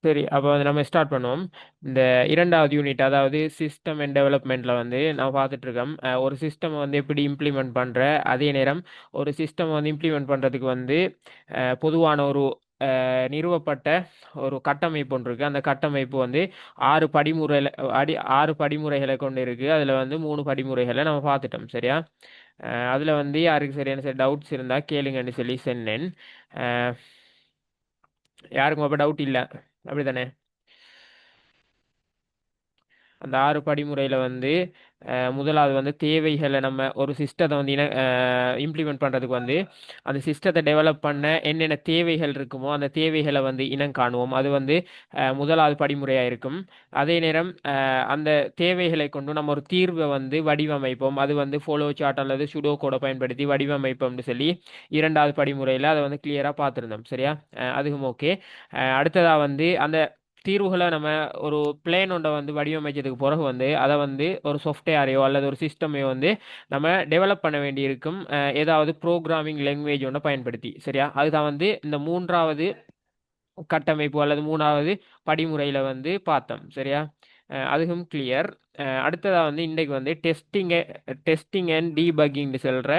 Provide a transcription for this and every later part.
சரி, அப்போ வந்து நம்ம ஸ்டார்ட் பண்ணுவோம். இந்த இரண்டாவது யூனிட், அதாவது சிஸ்டம் அண்ட் டெவலப்மெண்ட்ல வந்து நான் பார்த்துட்டு இருக்கோம். ஒரு சிஸ்டம் வந்து எப்படி இம்ப்ளிமெண்ட் பண்ற, அதே நேரம் ஒரு சிஸ்டம் வந்து இம்ப்ளிமெண்ட் பண்றதுக்கு வந்து பொதுவான ஒரு நிறுவப்பட்ட ஒரு கட்டமைப்பு ஒன்று இருக்கு. அந்த கட்டமைப்பு வந்து ஆறு படிமுறைகளை கொண்டு இருக்கு. அதுல வந்து மூணு படிமுறைகளை நம்ம பார்த்துட்டோம். சரியா? அதுல வந்து யாருக்கு சரியான சரி டவுட்ஸ் இருந்தா கேளுங்கன்னு சொல்லி சொன்னேன். அஹ், யாருக்கும் அப்ப டவுட் இல்லை, அப்படிதானே? அந்த ஆறு படிமுறையில் வந்து முதலாவது வந்து தேவைகளை நம்ம ஒரு சிஸ்டத்தை வந்து இம்ப்ளிமெண்ட் பண்ணுறதுக்கு வந்து அந்த சிஸ்டத்தை டெவலப் பண்ண என்னென்ன தேவைகள் இருக்குமோ அந்த தேவைகளை வந்து இனம் காணுவோம். அது வந்து முதலாவது படிமுறையாக இருக்கும். அதே நேரம் அந்த தேவைகளை கொண்டு நம்ம ஒரு தீர்வை வந்து வடிவமைப்போம். அது வந்து ஃபாலோ சார்ட் அல்லது சுடோ கோடை பயன்படுத்தி வடிவமைப்போம்னு சொல்லி இரண்டாவது படிமுறையில் அதை வந்து கிளியராக பார்த்துருந்தோம். சரியா? அதுவும் ஓகே. அடுத்ததாக வந்து அந்த தீர்வுகளை நம்ம ஒரு பிளேன் ஒன்றை வந்து வடிவமைச்சதுக்கு பிறகு வந்து அதை வந்து ஒரு சாஃப்ட்வேரையோ அல்லது ஒரு சிஸ்டமையோ வந்து நம்ம டெவலப் பண்ண வேண்டியிருக்கும். ஏதாவது ப்ரோக்ராமிங் லாங்குவேஜ் ஒன்றை பயன்படுத்தி. சரியா? அதுதான் வந்து இந்த மூன்றாவது கட்டமைப்பு அல்லது மூணாவது படிமுறையில் வந்து பார்த்தோம். சரியா? அதுவும் கிளியர். அடுத்ததாக வந்து இன்றைக்கு வந்து டெஸ்டிங் அண்ட் டீபக்கிங் சொல்கிற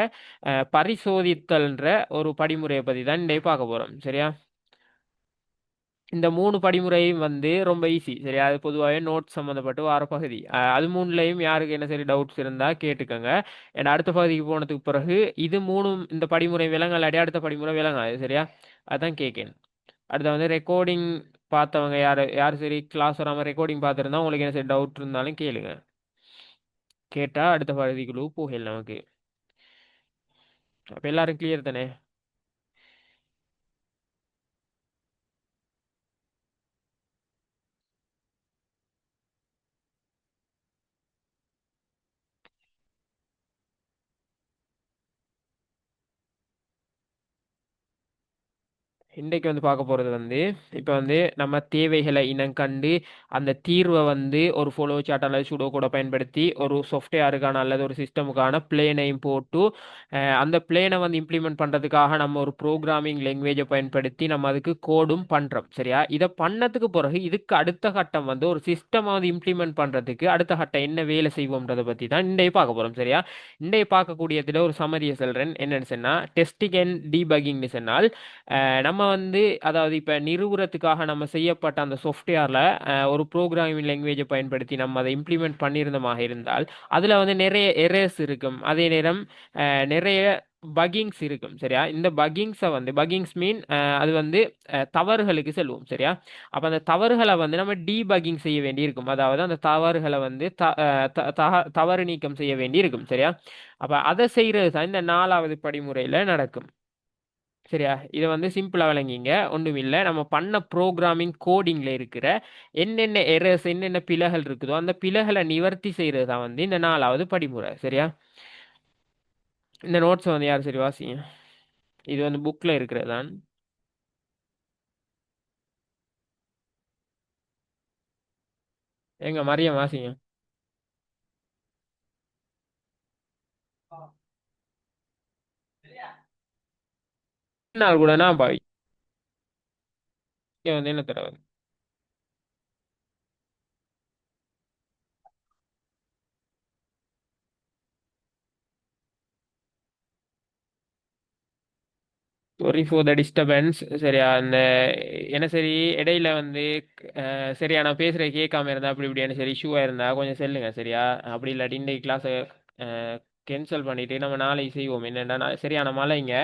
பரிசோதித்தல்ன்ற ஒரு படிமுறையை பற்றி தான் இன்றைக்கு பார்க்க போகிறோம். சரியா? இந்த மூணு படிமுறையும் வந்து ரொம்ப ஈஸி. சரி, அது பொதுவாகவே நோட் சம்மந்தப்பட்டு வார பகுதி. அது மூணுலையும் யாருக்கு என்ன சரி டவுட்ஸ் இருந்தால் கேட்டுக்கோங்க. ஏன்னா அடுத்த பகுதிக்கு போனதுக்கு பிறகு இது மூணும் இந்த படிமுறை விளங்கலாடி அடுத்த படிமுறை விளங்காது. சரியா? அதான் கேட்கேன். அடுத்து வந்து ரெக்கார்டிங் பார்த்தவங்க யார் யார் சரி கிளாஸ் வராமல் ரெக்கார்டிங் பார்த்துருந்தா உங்களுக்கு என்ன சரி டவுட் இருந்தாலும் கேளுங்க. கேட்டால் அடுத்த பகுதிக்குள்ள போகல நமக்கு. அப்போ எல்லாரும் கிளியர் தானே? இன்றைக்கு வந்து பார்க்க போகிறது வந்து இப்போ வந்து நம்ம தேவைகளை இனம் கண்டு அந்த தீர்வை வந்து ஒரு ஃபாலோ சார்ட் அல்லது சுடோ கூட பயன்படுத்தி ஒரு சாஃப்ட்வேருக்கான அல்லது ஒரு சிஸ்டமுக்கான பிளேனையும் போட்டு அந்த பிளேனை வந்து இம்ப்ளிமெண்ட் பண்ணுறதுக்காக நம்ம ஒரு ப்ரோக்ராமிங் லாங்குவேஜை பயன்படுத்தி நம்ம அதுக்கு கோடும் பண்ணுறோம். சரியா? இதை பண்ணதுக்கு பிறகு இதுக்கு அடுத்த கட்டம் வந்து ஒரு சிஸ்டம் வந்து இம்ப்ளிமெண்ட் பண்ணுறதுக்கு அடுத்த கட்டம் என்ன வேலை செய்வோம்ன்றதை பற்றி தான் இன்றைக்கு பார்க்க போகிறோம். சரியா? இன்றைக்கு பார்க்கக்கூடியதில் ஒரு சமரியை சொல்கிறேன். என்னன்னு சொன்னால் டெஸ்டிங் அண்ட் டீபக்கிங்னு சொன்னால் நம்ம வந்து அதாவது இப்போ நிறுவுறதுக்காக நம்ம செய்யப்பட்ட அந்த சாஃப்ட்வேரில் ஒரு ப்ரோக்ராமிங் லாங்குவேஜை பயன்படுத்தி நம்ம அதை இம்ப்ளிமெண்ட் பண்ணியிருந்தமாக இருந்தால் அதில் வந்து நிறைய எரர்ஸ் இருக்கும். அதே நேரம் நிறைய பகிங்ஸ் இருக்கும். சரியா? இந்த பகிங்ஸை வந்து பகிங்ஸ் மீன் அது வந்து தவறுகளுக்கு செல்வோம். சரியா? அப்போ அந்த தவறுகளை வந்து நம்ம டீபக்கிங் செய்ய வேண்டி இருக்கும். அதாவது அந்த தவறுகளை வந்து தவறு நீக்கம் செய்ய வேண்டி இருக்கும். சரியா? அப்போ அதை செய்கிறது தான் இந்த நாலாவது படிமுறையில் நடக்கும். சரியா? இதை வந்து சிம்பிளாக விளங்கிங்க. ஒன்றும் இல்லை, நம்ம பண்ண ப்ரோக்ராமிங் கோடிங்கில் இருக்கிற என்னென்ன எரர்ஸ் என்னென்ன பிழைகள் இருக்குதோ அந்த பிழைகளை நிவர்த்தி செய்கிறது தான் வந்து இந்த நாலாவது படிமுறை. சரியா? இந்த நோட்ஸை வந்து யார் சரி வாசிங்க. இது வந்து புக்கில் இருக்கிறது தான். எங்க மரியம் வாசிங்க. நாள் கூட நான் பாவி இங்க வந்து என்ன தடவை சாரி ஃபார் த டிஸ்டர்பன்ஸ். சரியா? அந்த என்ன சரி இடையில வந்து சரியா நான் பேசுகிற கேட்காம இருந்தா அப்படி இப்படியான சரி இஷ்யூவாக இருந்தா கொஞ்சம் செல்லுங்க. சரியா? அப்படி இல்லாட்டி இன்றைக்கு கிளாஸை கேன்சல் பண்ணிட்டு நம்ம நாளைக்கு செய்வோம். என்னென்னா சரியான மழைங்க,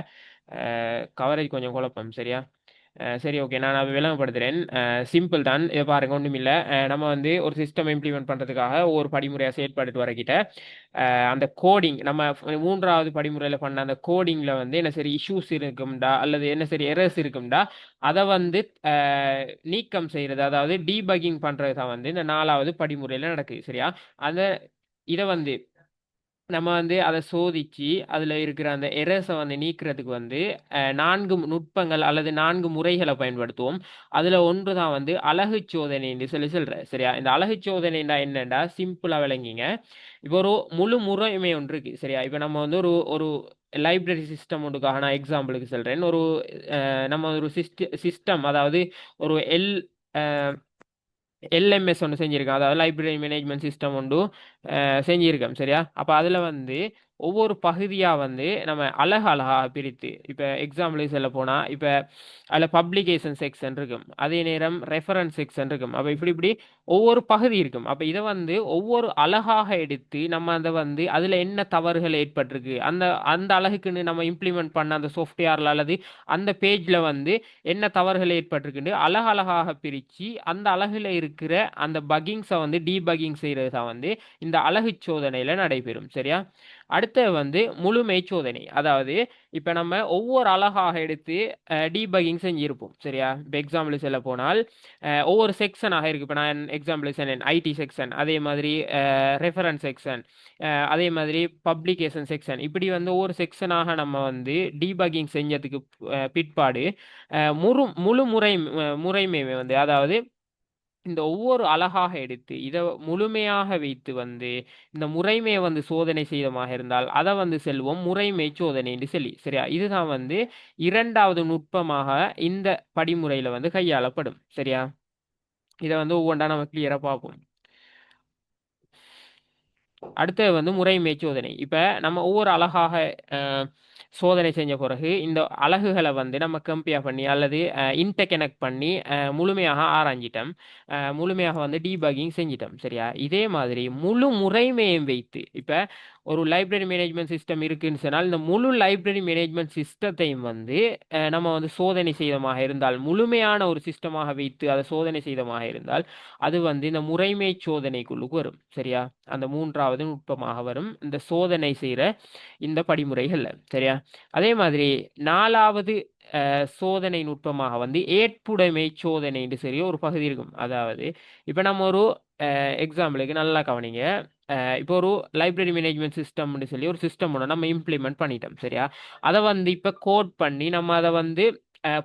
கவரேஜ் கொஞ்சம் குழப்பம். சரியா? சரி, ஓகே, நான் அதை விளங்கப்படுத்துகிறேன். சிம்பிள் தான். இதை பாருங்க, ஒன்றுமில்லை. நம்ம வந்து ஒரு சிஸ்டம் இம்ப்ளிமெண்ட் பண்ணுறதுக்காக ஒவ்வொரு படிமுறையாக செயல்பட்டு வரக்கிட்ட அந்த கோடிங் நம்ம மூன்றாவது படிமுறையில் பண்ண அந்த கோடிங்கில் வந்து என்ன சரி இஷ்யூஸ் இருக்கும்டா அல்லது என்ன சரி எரர்ஸ் இருக்கும்டா அதை வந்து நீக்கம் செய்கிறது, அதாவது டீபக்கிங் பண்ணுறது தான் வந்து இந்த நாலாவது படிமுறையில் நடக்குது. சரியா? அதை இதை வந்து நம்ம வந்து அதை சோதிச்சு அதில் இருக்கிற அந்த எரர்ஸை வந்து நீக்கிறதுக்கு வந்து நான்கு நுட்பங்கள் அல்லது நான்கு முறைகளை பயன்படுத்துவோம். அதில் ஒன்று தான் வந்து அழகு சோதனைன்னு சொல்லி சொல்கிறேன். சரியா? இந்த அழகு சோதனைண்டா என்னண்டா சிம்பிளாக விளங்கிங்க. இப்போ ஒரு முழு முறைமை ஒன்று இருக்கு. சரியா? இப்போ நம்ம வந்து ஒரு ஒரு லைப்ரரி சிஸ்டம் ஒன்றுக்காக நான் எக்ஸாம்பிளுக்கு சொல்கிறேன். ஒரு நம்ம ஒரு சிஸ்டம், அதாவது ஒரு எல்எம்எஸ் ஒன்று செஞ்சுருக்கேன், அதாவது லைப்ரரி மேனேஜ்மெண்ட் சிஸ்டம் ஒன்று செஞ்சுருக்கேன். சரியா? அப்போ அதில் வந்து ஒவ்வொரு பகுதியாக வந்து நம்ம அழகாக பிரித்து, இப்போ எக்ஸாம்பிள் சொல்ல போனால், இப்போ அதில் பப்ளிகேஷன் செக்ஷன் இருக்கும், அதே நேரம் ரெஃபரன்ஸ் செக்ஷன் இருக்கும். அப்போ இப்படி இப்படி ஒவ்வொரு பகுதி இருக்கும். அப்போ இதை வந்து ஒவ்வொரு அழகாக எடுத்து நம்ம அதை வந்து அதில் என்ன தவறுகள் ஏற்பட்டிருக்கு, அந்த அந்த அழகுக்குன்னு நம்ம இம்ப்ளிமெண்ட் பண்ண அந்த சாஃப்ட்வேரில் அல்லது அந்த பேஜில் வந்து என்ன தவறுகள் ஏற்பட்டிருக்குன்னு அழகழகாக பிரித்து அந்த அழகுல இருக்கிற அந்த பக்கிங்ஸை வந்து டீபக்கிங் செய்கிறது தான் வந்து இந்த அழகு சோதனையில் நடைபெறும். சரியா? அடுத்து வந்து முழுமை சோதனை. அதாவது இப்போ நம்ம ஒவ்வொரு அழகாக எடுத்து டீபக்கிங் செஞ்சிருப்போம். சரியா? இப்போ எக்ஸாம்பிள் சொல்ல போனால் ஒவ்வொரு செக்ஷனாக இருக்குது. இப்போ நான் எக்ஸாம்பிள் சொன்னேன், ஐடி செக்ஷன், அதே மாதிரி ரெஃபரன்ஸ் செக்ஷன், அதே மாதிரி பப்ளிகேஷன் செக்ஷன், இப்படி வந்து ஒவ்வொரு செக்ஷனாக நம்ம வந்து டீபக்கிங் செஞ்சதுக்கு பிற்பாடு முழு முறைமை வந்து, அதாவது இந்த ஒவ்வொரு அழகாக எடுத்து இதை முழுமையாக வைத்து வந்து இந்த முறைமையை வந்து சோதனை செய்தமாக இருந்தால் அதை வந்து செல்வோம் முறைமை சோதனை என்று சொல்லி. சரியா? இதுதான் வந்து இரண்டாவது நுட்பமாக இந்த படிமுறையில் வந்து கையாளப்படும். சரியா? இதை வந்து ஒவ்வொன்றா நம்ம கிளியராக பார்ப்போம். அடுத்தது வந்து முறைமை சோதனை. இப்போ நம்ம ஒவ்வொரு அழகாக சோதனை செஞ்ச பிறகு இந்த அலகுகளை வந்து நம்ம கம்பேர் பண்ணி அல்லது இன்டர்கனெக்ட் பண்ணி முழுமையாக ஆராய்ஞ்சிட்டோம், முழுமையாக வந்து டீபக்கிங் செஞ்சிட்டோம். சரியா? இதே மாதிரி முழு முறைமையும் வைத்து இப்போ ஒரு லைப்ரரி மேனேஜ்மெண்ட் சிஸ்டம் இருக்குன்னு சொன்னால் இந்த முழு லைப்ரரி மேனேஜ்மெண்ட் சிஸ்டத்தையும் வந்து நம்ம வந்து சோதனை செய்தமாக இருந்தால், முழுமையான ஒரு சிஸ்டமாக வைத்து அதை சோதனை செய்தமாக இருந்தால் அது வந்து இந்த முறைமை சோதனைக்குள்ளுக்கு வரும். சரியா? அந்த மூன்றாவது நுட்பமாக வரும் இந்த சோதனை செய்கிற இந்த படிமுறைகள்ல. சரியா? அதே மாதிரி நாலாவது சோதனை நுட்பமாக வந்து ஏற்புடைமை சோதனை என்று சரி ஒரு பகுதி இருக்கும். அதாவது இப்போ நம்ம ஒரு எக்ஸாம்பிளுக்கு நல்லா கவனிங்க. இப்போ ஒரு லைப்ரரி மேனேஜ்மெண்ட் சிஸ்டம்னு சொல்லி ஒரு சிஸ்டம் ஒன்று நம்ம இம்ப்ளிமெண்ட் பண்ணிட்டோம். சரியா? அதை வந்து இப்போ கோட் பண்ணி நம்ம அதை வந்து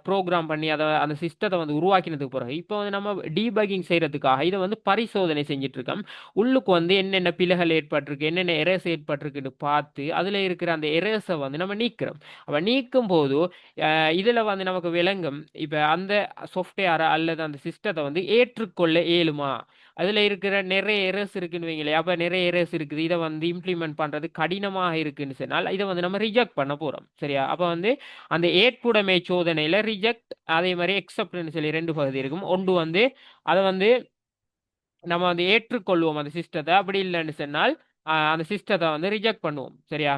ப்ரோக்ராம் பண்ணி அதை அந்த சிஸ்டத்தை வந்து உருவாக்கினதுக்கு பிறகு இப்போ வந்து நம்ம டீபக்கிங் செய்யறதுக்காக இதை வந்து பரிசோதனை செஞ்சுட்டு இருக்கோம். உள்ளுக்கு வந்து என்னென்ன பிழைகள் ஏற்பட்டிருக்கு, என்னென்ன எரர்ஸ் ஏற்பட்டிருக்குன்னு பார்த்து அதில் இருக்கிற அந்த எரர்ஸை வந்து நம்ம நீக்கிறோம். அப்போ நீக்கும் போது இதில் வந்து நமக்கு விளங்கும் இப்போ அந்த சாஃப்ட்வேரை அல்லது அந்த சிஸ்டத்தை வந்து ஏற்றுக்கொள்ள இயலுமா, அதில் இருக்கிற நிறைய எரர்ஸ் இருக்குன்னு வைங்களே. அப்போ நிறைய எரர்ஸ் இருக்குது, இதை வந்து இம்ப்ளிமெண்ட் பண்ணுறது கடினமாக இருக்குன்னு சொன்னால் இதை வந்து நம்ம ரிஜெக்ட் பண்ண போகிறோம். சரியா? அப்போ வந்து அந்த ஏற்புடைமை சோதனையில் ரிஜெக்ட் அதே மாதிரி எக்ஸப்ட்னு சொல்லி ரெண்டு பகுதி இருக்கும். ஒன்று வந்து அதை வந்து நம்ம வந்து ஏற்றுக்கொள்வோம் அந்த சிஸ்டத்தை, அப்படி இல்லைன்னு சொன்னால் அந்த சிஸ்டத்தை வந்து ரிஜெக்ட் பண்ணுவோம். சரியா?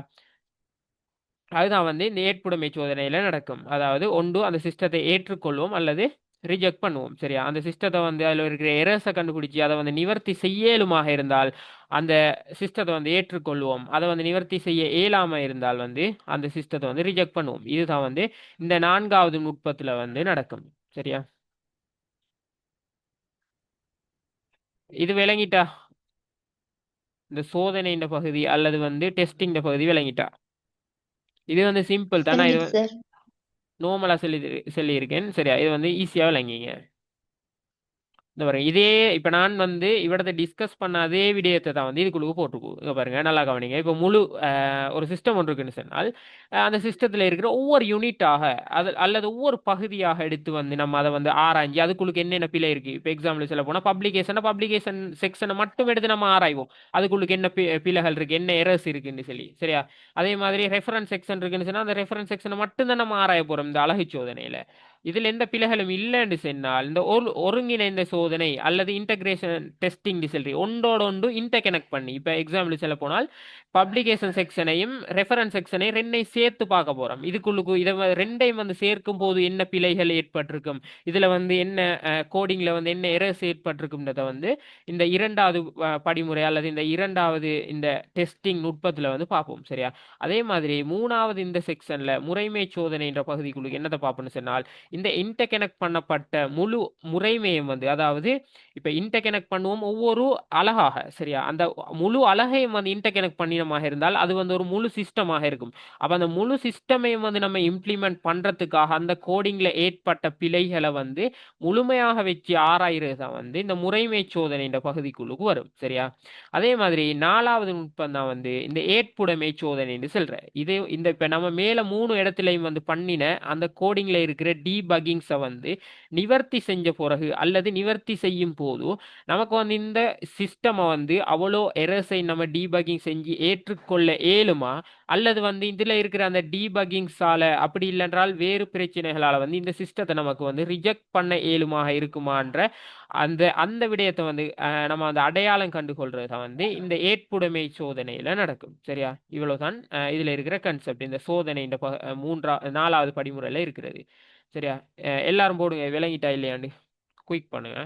அதுதான் வந்து இந்த ஏற்புடைமை சோதனையில் நடக்கும். அதாவது ஒன்று அந்த சிஸ்டத்தை ஏற்றுக்கொள்வோம் அல்லது ரிஜெக்ட் பண்ணுவோம். சரியா? அந்த சிஸ்டத்தை வந்து அதில் இருக்கிற எரர்ஸை கண்டுபிடிச்சி அதை வந்து நிவர்த்தி செய்யலுமாக இருந்தால் அந்த சிஸ்டத்தை வந்து ஏற்றுக்கொள்வோம், அதை வந்து நிவர்த்தி செய்ய இயலாமல் இருந்தால் வந்து அந்த சிஸ்டத்தை வந்து ரிஜெக்ட் பண்ணுவோம். இதுதான் வந்து இந்த நான்காவது நுட்பத்தில் வந்து நடக்கும். சரியா? இது விளங்கிட்டா? இந்த சோதனை இந்த பகுதி அல்லது வந்து டெஸ்டிங் இந்த பகுதி விளங்கிட்டா? இது வந்து சிம்பிள் தான், நான் இது விளங்கிட்டு சார். நார்மலாக சொல்லியிருக்கேன். சரியா? இது வந்து ஈஸியாக விளங்கிங்க. இந்த பாருங்க, இதே இப்போ நான் வந்து இவிடத்தை டிஸ்கஸ் பண்ண அதே விடயத்தை தான் வந்து இதுக்குள்ள போட்டிருக்கோம். இங்கே பாருங்க, நல்லா கவனிங்க. இப்போ முழு ஒரு சிஸ்டம் ஒன்று இருக்குன்னு சொன்னால் அந்த சிஸ்டத்தில் இருக்கிற ஒவ்வொரு யூனிட்டாக அது அல்லது ஒவ்வொரு பகுதியாக எடுத்து வந்து நம்ம அதை வந்து ஆராய்ஞ்சி அதுக்குள்ளுக்கு என்னென்ன பிழை இருக்கு. இப்போ எக்ஸாம்பிள் சொல்ல போனால் பப்ளிகேஷன் செக்ஷனை மட்டும் எடுத்து நம்ம ஆராய்வோம், அதுக்குள்ளுக்கு என்ன பிழைகள் இருக்கு, என்ன எரர்ஸ் இருக்குன்னு சொல்லி. சரியா? அதே மாதிரி ரெஃபரன்ஸ் செக்ஷன் இருக்குன்னு சொன்னால் அந்த ரெஃபரன்ஸ் செக்ஷனை மட்டும் தான் நம்ம ஆராய போறோம் இந்த அழகு சோதனையில. இதில் எந்த பிழைகளும் இல்லைன்னு சொன்னால் இந்த ஒருங்கிணைந்த சோதனை அல்லது இன்டகிரேஷன் டெஸ்டிங் சொல்லி ஒன்றோட ஒன்று இன்டர்கனெக்ட் பண்ணி, இப்போ எக்ஸாம்பிள் சொல்ல போனால் பப்ளிகேஷன் செக்ஷனையும் ரெஃபரன்ஸ் செக்ஷனையும் ரெண்டையும் சேர்த்து பார்க்க போறோம். இதுக்குள்ளுக்கு இதை ரெண்டையும் வந்து சேர்க்கும் போது என்ன பிழைகள் ஏற்பட்டிருக்கும், இதுல வந்து என்ன கோடிங்ல வந்து என்ன எரர்ஸ் ஏற்பட்டிருக்கும்ன்றத வந்து இந்த இரண்டாவது படிமுறை அல்லது இந்த இரண்டாவது இந்த டெஸ்டிங் நுட்பத்துல வந்து பார்ப்போம். சரியா? அதே மாதிரி மூணாவது இந்த செக்ஷன்ல முறைமை சோதனை என்ற பகுதிக்குள்ளுக்கு என்னத்தை பார்ப்போம்னு சொன்னால் இந்த இன்டர்கனெக்ட் பண்ணப்பட்ட முழு முறைமையும் வந்து, அதாவது இப்போ இன்டர்கனெக்ட் பண்ணுவோம் ஒவ்வொரு அழகாக. சரியா? அந்த முழு அழகையும் வந்து இன்டர்கனெக்ட் பண்ணினமாக இருந்தால் அது வந்து ஒரு முழு சிஸ்டமாக இருக்கும். அப்போ அந்த முழு சிஸ்டமையும் வந்து நம்ம இம்ப்ளிமெண்ட் பண்றதுக்காக அந்த கோடிங்ல ஏற்பட்ட பிழைகளை வந்து முழுமையாக வச்சு ஆராய்றது தான் வந்து இந்த முறைமை சோதனை என்ற பகுதிக்குள்ளுக்கு வரும். சரியா? அதே மாதிரி நாலாவது நுட்பம் தான் வந்து இந்த ஏற்புடைமை சோதனை என்று சொல்ற. இது இந்த இப்போ நம்ம மேல மூணு இடத்துலையும் வந்து பண்ணின அந்த கோடிங்ல இருக்கிற டீபக்கிங்ஸை வந்து நிவர்த்தி செஞ்ச பிறகு அல்லது நிவர்த்தி செய்யும் போது நமக்கு வந்து இந்த சிஸ்டமை வந்து அவ்வளோ எரர்ஸை நம்ம டீபக்கிங் செஞ்சு ஏற்றுக்கொள்ள இயலுமா, அல்லது வந்து இதில் இருக்கிற அந்த டீபக்கிங்ஸால அப்படி இல்லைன்றால் வேறு பிரச்சனைகளால் வந்து இந்த சிஸ்டத்தை நமக்கு வந்து ரிஜெக்ட் பண்ண இயலுமாக இருக்குமான்ற அந்த அந்த விடயத்தை வந்து நம்ம அந்த அடையாளம் கண்டுகொள்றது தான் வந்து இந்த ஏற்புடைமை சோதனையில நடக்கும். சரியா? இவ்வளவுதான் இதுல இருக்கிற கன்செப்ட். இந்த சோதனை இந்த நாலாவது படிமுறையில இருக்கிறது. சரியா? எல்லாரும் போடுங்க, விளங்கிட்டா இல்லையாண்டு குயிக் பண்ணுங்க.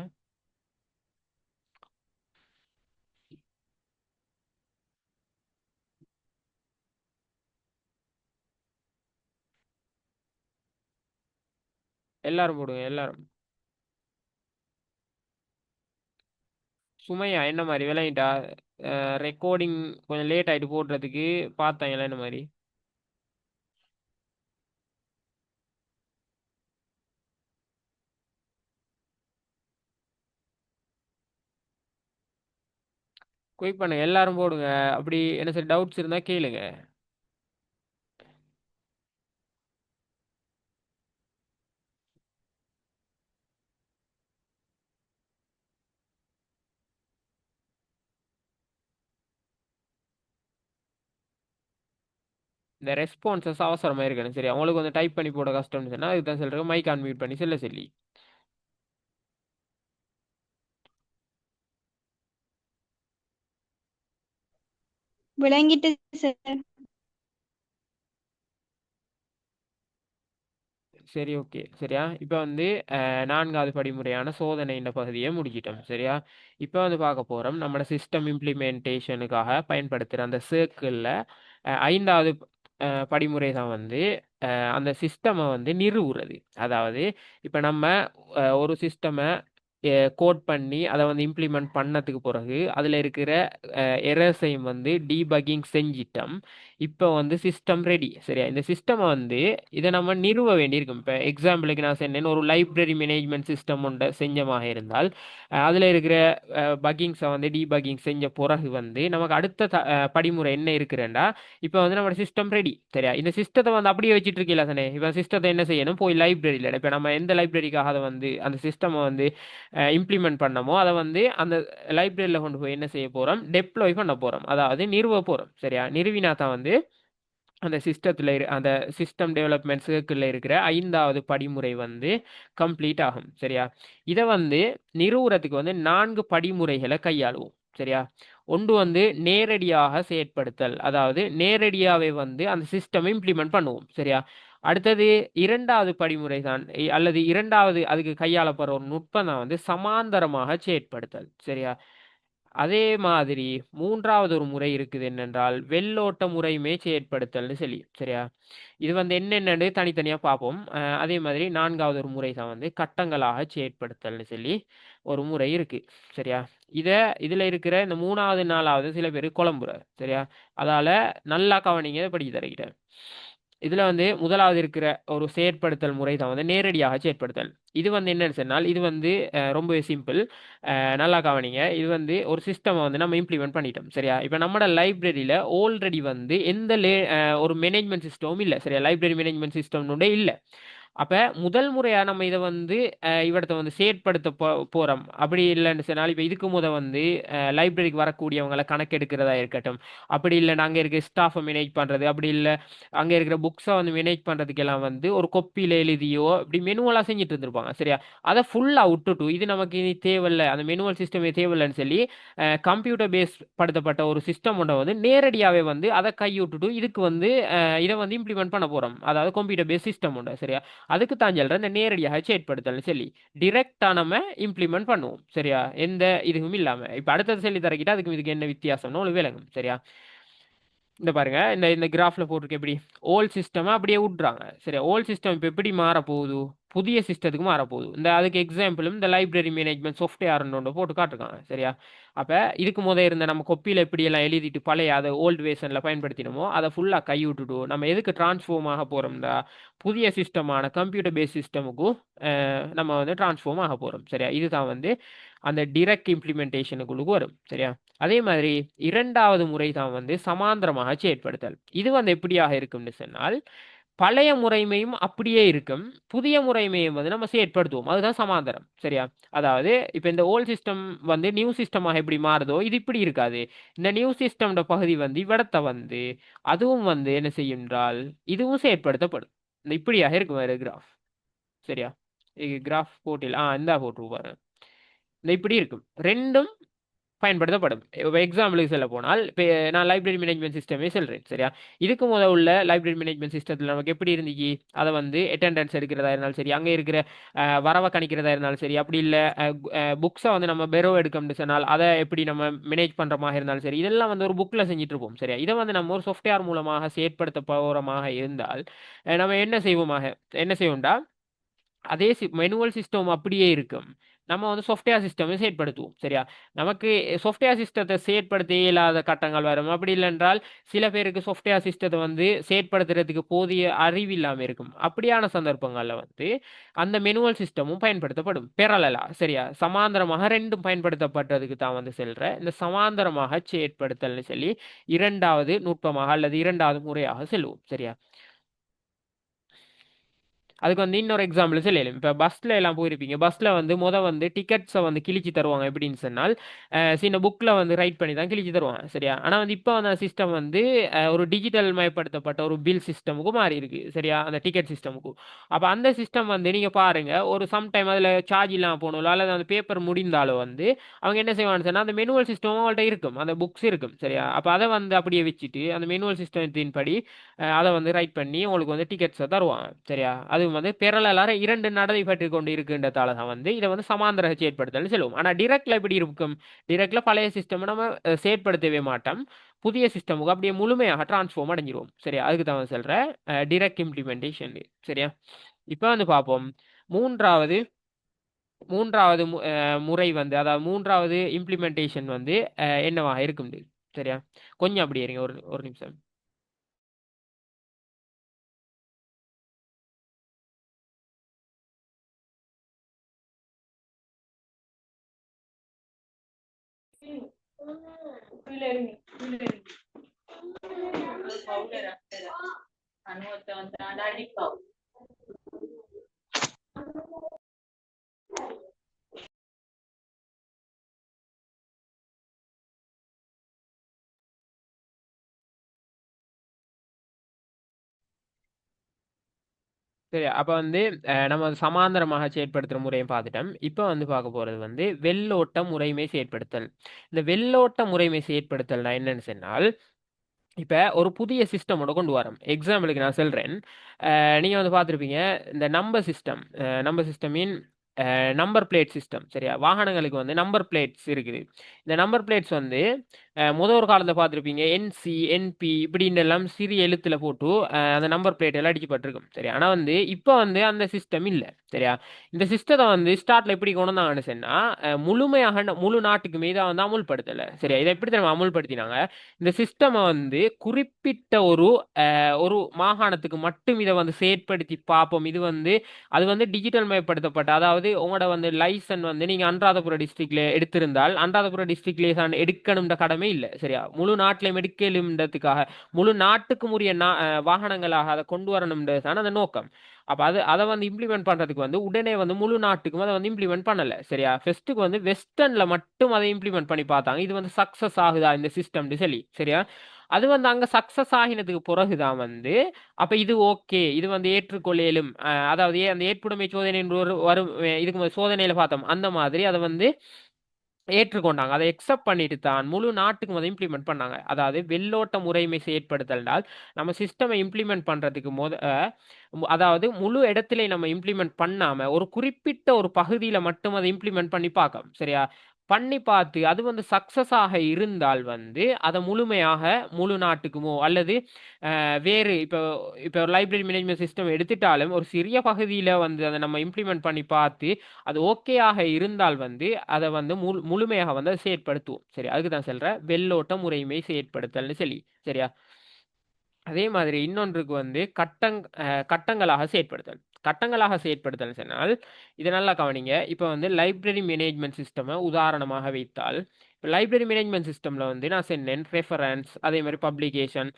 எல்லாரும் போடுங்க, எல்லாரும். சுமையா என்ன மாதிரி விளங்கிட்டா? ரெக்கார்டிங் கொஞ்சம் லேட் ஆயிட்டு போடுறதுக்கு பார்த்தாங்களா என்ன மாதிரி? குயிக் பண்ணுங்க, எல்லாரும் போடுங்க. அப்படி என்ன சரி டவுட்ஸ் இருந்தா கேளுங்க. இந்த ரெஸ்பான்சஸ் அவசரமா இருக்கணும். சரி, அவங்களுக்கு வந்து டைப் பண்ணி போட கஷ்டம்னு சொன்னா அதுக்கு தான் சொல்றேன், மைக் அன்மியூட் பண்ணி சொல்ல சொல்லி. விளங்கிட்டு சார். சரி, ஓகே. சரியா? இப்போ வந்து நான்காவது படிமுறையான சோதனை இந்த பகுதியை முடிச்சிட்டோம். சரியா? இப்போ வந்து பார்க்க போறோம் நம்மளோட சிஸ்டம் இம்ப்ளிமெண்டேஷனுக்காக பயன்படுத்துகிற அந்த சர்க்கிளில் ஐந்தாவது படிமுறை தான் வந்து அந்த சிஸ்டமை வந்து நிறுவுறது. அதாவது இப்போ நம்ம ஒரு சிஸ்டமை கோட் பண்ணி அதை வந்து இம்ப்ளிமெண்ட் பண்ணதுக்கு பிறகு அதில் இருக்கிற எரர்ஸையும் வந்து டீபக்கிங் செஞ்சிட்டோம். இப்போ வந்து சிஸ்டம் ரெடி. சரியா? இந்த சிஸ்டமை வந்து இதை நம்ம நிறுவ வேண்டியிருக்கும். இப்போ எக்ஸாம்பிளுக்கு நான் சொன்னேன், ஒரு லைப்ரரி மேனேஜ்மெண்ட் சிஸ்டம் ஒன்றை செஞ்சமாக இருந்தால் அதில் இருக்கிற பக்கிங்ஸை வந்து டீபக்கிங் செஞ்ச பிறகு வந்து நமக்கு அடுத்த படிமுறை என்ன இருக்குறேன்டா, இப்போ வந்து நம்ம சிஸ்டம் ரெடி. சரியா? இந்த சிஸ்டத்தை வந்து அப்படியே வச்சுட்டு இருக்கீங்களா தானே? இப்போ சிஸ்டத்தை என்ன செய்யணும், போய் லைப்ரரியில் இப்போ நம்ம எந்த லைப்ரரிக்காக அதை வந்து அந்த சிஸ்டமை வந்து இம்ப்ளிமெண்ட் பண்ணமோ அதை வந்து அந்த லைப்ரரியில் கொண்டு போய் என்ன செய்ய போகிறோம், டெப்ளாய் பண்ண போகிறோம். அதாவது நிறுவ போகிறோம். சரியா? நிறுவினா தான் வந்து அந்த சிஸ்டத்தில் அந்த சிஸ்டம் டெவலப்மெண்ட் சர்க்கிளில் இருக்கிற ஐந்தாவது படிமுறை வந்து கம்ப்ளீட் ஆகும். சரியா? இதை வந்து நிறுவுறதுக்கு வந்து 4 படிமுறைகளை கையாளுவோம். சரியா? ஒன்று வந்து நேரடியாக செயற்படுத்தல், அதாவது நேரடியாகவே வந்து அந்த சிஸ்டம் இம்ப்ளிமெண்ட் பண்ணுவோம். சரியா? அடுத்தது இரண்டாவது படிமுறை தான், அல்லது இரண்டாவது அதுக்கு கையாளப்படுற ஒரு நுட்பம் தான் வந்து சமாந்தரமாக செயற்படுத்தல். சரியா? அதே மாதிரி மூன்றாவது ஒரு முறை இருக்குது, என்னென்றால் வெள்ளோட்ட முறையுமே செயற்படுத்தல்னு சொல்லி. சரியா? இது வந்து என்னென்னு தனித்தனியாக பார்ப்போம். அதே மாதிரி நான்காவது ஒரு முறை தான் வந்து கட்டங்களாக செயற்படுத்தல்னு சொல்லி ஒரு முறை இருக்கு. சரியா? இதில் இருக்கிற இந்த மூணாவது நாலாவது சில பேர் குழம்புற. சரியா? அதால நல்லா கவனிங்க, படிக்க தருகிறேன். இதுல வந்து முதலாவது இருக்கிற ஒரு செயற்படுத்தல் முறை தான் வந்து நேரடியாக செயற்படுத்தல். இது வந்து என்னன்னு சொன்னால் இது வந்து ரொம்பவே சிம்பிள். நல்லா கவனிங்க. இது வந்து ஒரு சிஸ்டம் வந்து நம்ம இம்ப்ளிமெண்ட் பண்ணிட்டோம். சரியா? இப்போ நம்ம லைப்ரரியில ஆல்ரெடி வந்து எந்த ஒரு மேனேஜ்மெண்ட் சிஸ்டமும் இல்லை. சரியா? லைப்ரரி மேனேஜ்மெண்ட் சிஸ்டம் இல்லை. அப்ப முதல் முறையா நம்ம இதை வந்து இவடத்தை வந்து செயற்படுத்த போறோம். அப்படி இல்லைன்னு சொன்னால் இப்போ இதுக்கு வந்து லைப்ரரிக்கு வரக்கூடியவங்களை கணக்கெடுக்கிறதா இருக்கட்டும், அப்படி இல்லைன்னா அங்கே இருக்க ஸ்டாஃபை மேனேஜ் பண்றது, அப்படி இல்லை அங்கே இருக்கிற புக்ஸை வந்து மேனேஜ் பண்றதுக்கெல்லாம் வந்து ஒரு கொப்பியில் எழுதியோ இப்படி மெனுவலாக செஞ்சுட்டு இருந்திருப்பாங்க. சரியா? அதை ஃபுல்லாக விட்டுட்டு இது நமக்கு இனி தேவையில்லை, அந்த மெனுவல் சிஸ்டமே தேவையில்லைன்னு சொல்லி கம்ப்யூட்டர் பேஸ் படுத்தப்பட்ட ஒரு சிஸ்டம் ஒன்றை வந்து நேரடியாகவே வந்து அதை கைவிட்டுட்டு இதுக்கு வந்து இதை வந்து இம்ப்ளிமெண்ட் பண்ண போறோம். அதாவது கம்ப்யூட்டர் பேஸ் சிஸ்டம் உண்டு. சரியா? அதுக்கு தான் சொல்றேன் இந்த நேரடியாக செயற்படுத்தல் சொல்லி டிரெக்டா நம்ம இம்ப்ளிமெண்ட் பண்ணுவோம். சரியா? எந்த இதுவும் இல்லாம. இப்ப அடுத்தது சொல்லி தரக்கிட்ட அதுக்கு இதுக்கு என்ன வித்தியாசம்னு உங்களுக்கு விளங்கும். சரியா? இந்த பாருங்க, இந்த இந்த கிராஃப்ல போட்டிருக்க எப்படி ஓல்ட் சிஸ்டம் அப்படியே விட்றாங்க. சரி, ஓல்ட் சிஸ்டம் இப்போ எப்படி மாற போகுது, புதிய சிஸ்டத்துக்கு மாற போகுது. இந்த அதுக்கு எக்ஸாம்பிளும் இந்த லைப்ரரி மேனேஜ்மெண்ட் சாஃப்ட்வேர்னு ஒன்று போட்டு காட்டுருக்காங்க. சரியா? அப்போ இதுக்கு இருந்த நம்ம கொப்பியில் எப்படியெல்லாம் எழுதிட்டு பழைய அதை ஓல்டு வேர்ஷனில் பயன்படுத்தினோமோ அதை ஃபுல்லாக கை விட்டுட்டு நம்ம எதுக்கு டிரான்ஸ்ஃபார்ம் ஆக போகிறோம்னா புதிய சிஸ்டமான கம்ப்யூட்டர் பேஸ் சிஸ்டமுக்கும் நம்ம வந்து டிரான்ஸ்ஃபார்ம் ஆக போகிறோம். சரியா? இதுதான் வந்து அந்த டிரெக்ட் இம்ப்ளிமெண்டேஷனுக்குள்ளுக்கு வரும். சரியா? அதே மாதிரி இரண்டாவது முறை தான் வந்து சமாந்தரமாக செயற்படுத்தல். இது வந்து எப்படியாக இருக்கும்னு சொன்னால் பழைய முறைமையும் அப்படியே இருக்கும், புதிய முறைமையும் வந்து நம்ம செயற்படுத்துவோம். அதுதான் சமாந்தரம். சரியா? அதாவது இப்ப இந்த ஓல்ட் சிஸ்டம் வந்து நியூ சிஸ்டமாக எப்படி மாறுதோ இது இப்படி இருக்காது. இந்த நியூ சிஸ்டம்ட பகுதி வந்து இவ்விடத்த வந்து அதுவும் வந்து என்ன செய்யும் என்றால் இதுவும் செயற்படுத்தப்படும். இந்த இப்படியாக இருக்கும் வேறு கிராஃப். சரியா? கிராஃப் போட்டில் இந்தா போட்டு பாருங்க. இந்த இப்படி இருக்கும். ரெண்டும் பயன்படுத்தப்படும். இப்போ எக்ஸாம்பிளுக்கு சொல்ல போனால், இப்போ நான் லைப்ரரி மேனேஜ்மெண்ட் சிஸ்டமே சொல்றேன். சரியா? இதுக்கு முத உள்ள லைப்ரரி மேனேஜ்மெண்ட் சிஸ்டத்துல நமக்கு எப்படி இருந்துச்சு? அத வந்து அட்டெண்டன்ஸ் எடுக்கிறதா இருந்தாலும் சரி, அங்க இருக்கிற வரவ கணிக்கிறதா இருந்தாலும் சரி, அப்படி இல்ல புக்ஸ வந்து நம்ம பெரோ எடுக்கணும்னு சொன்னால், அத எப்படி நம்ம மேனேஜ் பண்ற மாரி இருந்தாலும் சரி, இதெல்லாம் வந்து ஒரு புக்ல செஞ்சுட்டு இருப்போம். சரியா? இத வந்து நம்ம ஒரு சாஃப்ட்வேர் மூலமாக செயற்படுத்த போறமாக இருந்தால், நம்ம என்ன செய்வோம்டா அதே மெனுவல் சிஸ்டம் அப்படியே இருக்கும். நம்ம வந்து சாஃப்ட்வேர் சிஸ்டமை செயற்படுத்துவோம். சரியா? நமக்கு சாஃப்ட்வேர் சிஸ்டத்தை செயற்படுத்த இயலாத கட்டங்கள் வரும். அப்படி இல்லைன்றால் சில பேருக்கு சாஃப்ட்வேர் சிஸ்டத்தை வந்து செயற்படுத்துறதுக்கு போதிய அறிவு இல்லாம இருக்கும். அப்படியான சந்தர்ப்பங்கள்ல வந்து அந்த மெனுவல் சிஸ்டமும் பயன்படுத்தப்படும். பெரலலா சரியா? சமாந்தரமாக ரெண்டும் பயன்படுத்தப்பட்டதுக்கு தான் வந்து சொல்றேன். இந்த சமாந்தரமாக செயற்படுத்தல்னு சொல்லி 2வது நுட்பமாக அல்லது 2வது முறையாக செல்வோம். சரியா? அதுக்கு வந்து இன்னொரு எக்ஸாம்பிள் சொல்லலாம். இப்போ பஸ்ல எல்லாம் போயிருப்பீங்க. பஸ்ல வந்து வந்து டிக்கெட்ஸை வந்து கிழிச்சு தருவாங்க எப்படின்னு சொன்னால், சின்ன புக்ல வந்து ரைட் பண்ணி தான் கிழிச்சு தருவாங்க. சரியா? ஆனா வந்து இப்போ அந்த சிஸ்டம் வந்து ஒரு டிஜிட்டல் மயப்படுத்தப்பட்ட ஒரு பில் சிஸ்டமுக்கு மாறி இருக்கு. சரியா? அந்த டிக்கெட் சிஸ்டமுக்கு. அப்ப அந்த சிஸ்டம் வந்து நீங்க பாருங்க, ஒரு சம்டைம் அதுல சார்ஜ் இல்லாம போனாலோ அல்லது அந்த பேப்பர் முடிந்தாலோ வந்து அவங்க என்ன செய்வாங்கன்னு சொன்னா, அந்த மெனுவல் சிஸ்டம் அவங்கள்ட்ட இருக்கும். அந்த புக்ஸ் இருக்கும். சரியா? அப்ப அத வந்து அப்படியே வச்சுட்டு அந்த மெனுவல் சிஸ்டத்தின் படி அத வந்து ரைட் பண்ணி உங்களுக்கு வந்து டிக்கெட்ஸை தருவாங்க. சரியா? அது வந்து பெரலலாக 2 நடைபெற்று கொண்டு இருக்கின்றதால தான் வந்து இதை வந்து சமாந்தர செயற்படுத்தல்னு சொல்லுவோம். ஆனா டிரெக்ட்ல எப்படி இருக்கும்? டிரெக்ட்ல பழைய சிஸ்டம் நம்ம செயற்படுத்தவே மாட்டோம். புதிய சிஸ்டமுக்கு அப்படியே முழுமையாக டிரான்ஸ்ஃபார்ம் அடைஞ்சிருவோம். சரியா? அதுக்கு தான் வந்து சொல்றேன் டிரெக்ட் இம்ப்ளிமெண்டேஷன். சரியா? இப்போ வந்து பார்ப்போம். மூன்றாவது மூன்றாவது முறை வந்து அதாவது மூன்றாவது இம்ப்ளிமெண்டேஷன் வந்து என்னவாக இருக்கும்? சரியா? கொஞ்சம் அப்படியே இருங்க ஒரு ஒரு நிமிஷம். சரி. அப்ப வந்து நம்ம சமாந்தரமாக செயற்படுத்துற முறைய பார்த்துட்டோம். இப்ப வந்து பார்க்க போறது வந்து வெள்ளோட்ட முறைமை செயற்படுத்தல். இந்த வெள்ளோட்ட முறைமை செயற்படுத்தல்னா என்னன்னு சொன்னால், இப்ப ஒரு புதிய சிஸ்டம் ஒண்ணு கொண்டு வரோம். எக்ஸாம்பிளுக்கு நான் சொல்றேன். நீங்க வந்து பார்த்திருப்பீங்க. இந்த நம்பர் சிஸ்டம் மீன் நம்பர் பிளேட் சிஸ்டம். சரியா? வாகனங்களுக்கு வந்து நம்பர் பிளேட்ஸ் இருக்குது. இந்த நம்பர் பிளேட்ஸ் வந்து முத ஒரு காலத்துல பார்த்திருப்பீங்க. என்சி, என்பி இப்படின்னு எல்லாம் சிறிய எழுத்துல போட்டு அந்த நம்பர் பிளேட் எல்லாம் அடிக்கப்பட்டிருக்கும். சரியா? ஆனா வந்து இப்ப வந்து அந்த சிஸ்டம் இல்ல. சரியா? இந்த சிஸ்டத்தை வந்து ஸ்டார்ட்ல எப்படி கொண்டு வந்தாங்கன்னு சொன்னா, முழுமையாக முழு நாட்டுக்குமே இதை வந்து அமுல்படுத்தல. சரியா? இதை எப்படி தெரியுமா அமுல்படுத்தினாங்க? இந்த சிஸ்டம் வந்து குறிப்பிட்ட ஒரு மாகாணத்துக்கு மட்டும் இதை வந்து செயற்படுத்தி பார்ப்போம். இது வந்து அது வந்து டிஜிட்டல் மயப்படுத்தப்பட்ட அதாவது உங்களோட வந்து லைசன் வந்து நீங்க அனுராதபுர டிஸ்ட்ரிக்ட்ல எடுத்திருந்தால் அனுராதபுர டிஸ்ட்ரிக்ட்லேயே தான் எடுக்கணும்ன்ற கடமை இல்லை. சரியா? முழு நாட்டிலையும் எடுக்கலும்ன்றதுக்காக முழு நாட்டுக்கும் உரிய வாகனங்களாக அதை கொண்டு வரணும்ன்றது தான் அந்த நோக்கம். அப்ப அதை வந்து இம்ப்ளிமெண்ட் பண்றதுக்கு வந்து உடனே வந்து முழு நாட்டுக்கும் அதை வந்து இம்ப்ளிமெண்ட் பண்ணல. சரியா? ஃபர்ஸ்ட்டுக்கு வந்து வெஸ்டர்ன்ல மட்டும் அதை இம்ப்ளிமெண்ட் பண்ணி பார்த்தாங்க. இது வந்து சக்சஸ் ஆகுதா இந்த சிஸ்டம் சொல்லி. சரியா? அது வந்து அங்க சக்சஸ் ஆகினதுக்கு பிறகுதான் வந்து அப்ப இது ஓகே இது வந்து ஏற்றுக்கொள்ளையிலும் அதாவது அந்த ஏற்புடைமை சோதனை என்று ஒரு வரும் இதுக்கு சோதனையில பார்த்தோம் அந்த மாதிரி அதை வந்து ஏற்றுக்கொண்டாங்க. அதை எக்ஸெப்ட் பண்ணிட்டு தான் முழு நாட்டுக்கும் அதை இம்ப்ளிமெண்ட் பண்ணாங்க. அதாவது வெள்ளோட்ட முறைமை செயற்படுத்தல் நம்ம சிஸ்டம் இம்ப்ளிமெண்ட் பண்றதுக்கு அதாவது முழு இடத்துல நம்ம இம்ப்ளிமெண்ட் பண்ணாம ஒரு குறிப்பிட்ட ஒரு பகுதியில மட்டும் அதை இம்ப்ளிமெண்ட் பண்ணி பார்க்கணும். சரியா? பண்ணி பார்த்து அது வந்து சக்சஸ் ஆக இருந்தால் வந்து அதை முழுமையாக முழு நாட்டுக்குமோ அல்லது வேறு இப்போ இப்போ லைப்ரரி மேனேஜ்மெண்ட் சிஸ்டம் எடுத்துட்டாலும் ஒரு சிறிய பகுதியில் வந்து அதை நம்ம இம்ப்ளிமெண்ட் பண்ணி பார்த்து அது ஓகேயாக இருந்தால் வந்து அதை வந்து முழுமையாக வந்து அதை செயற்படுத்துவோம். சரி, அதுக்கு தான் சொல்கிறேன் வெள்ளோட்ட முறைமை செயற்படுத்தல்னு சொல்லி. சரியா? அதே மாதிரி இன்னொன்றுக்கு வந்து கட்டங்களாக செயற்படுத்தல். கட்டங்களாக செயற்படுத்தல் சொன்னால் இதை நல்லா கவனிங்க. இப்போ வந்து லைப்ரரி மேனேஜ்மெண்ட் சிஸ்டமை உதாரணமாக வைத்தால் லைப்ரரி மேனேஜ்மெண்ட் சிஸ்டம்ல வந்து நான் சொன்னேன் ரெஃபரன்ஸ் அதே மாதிரி பப்ளிகேஷன்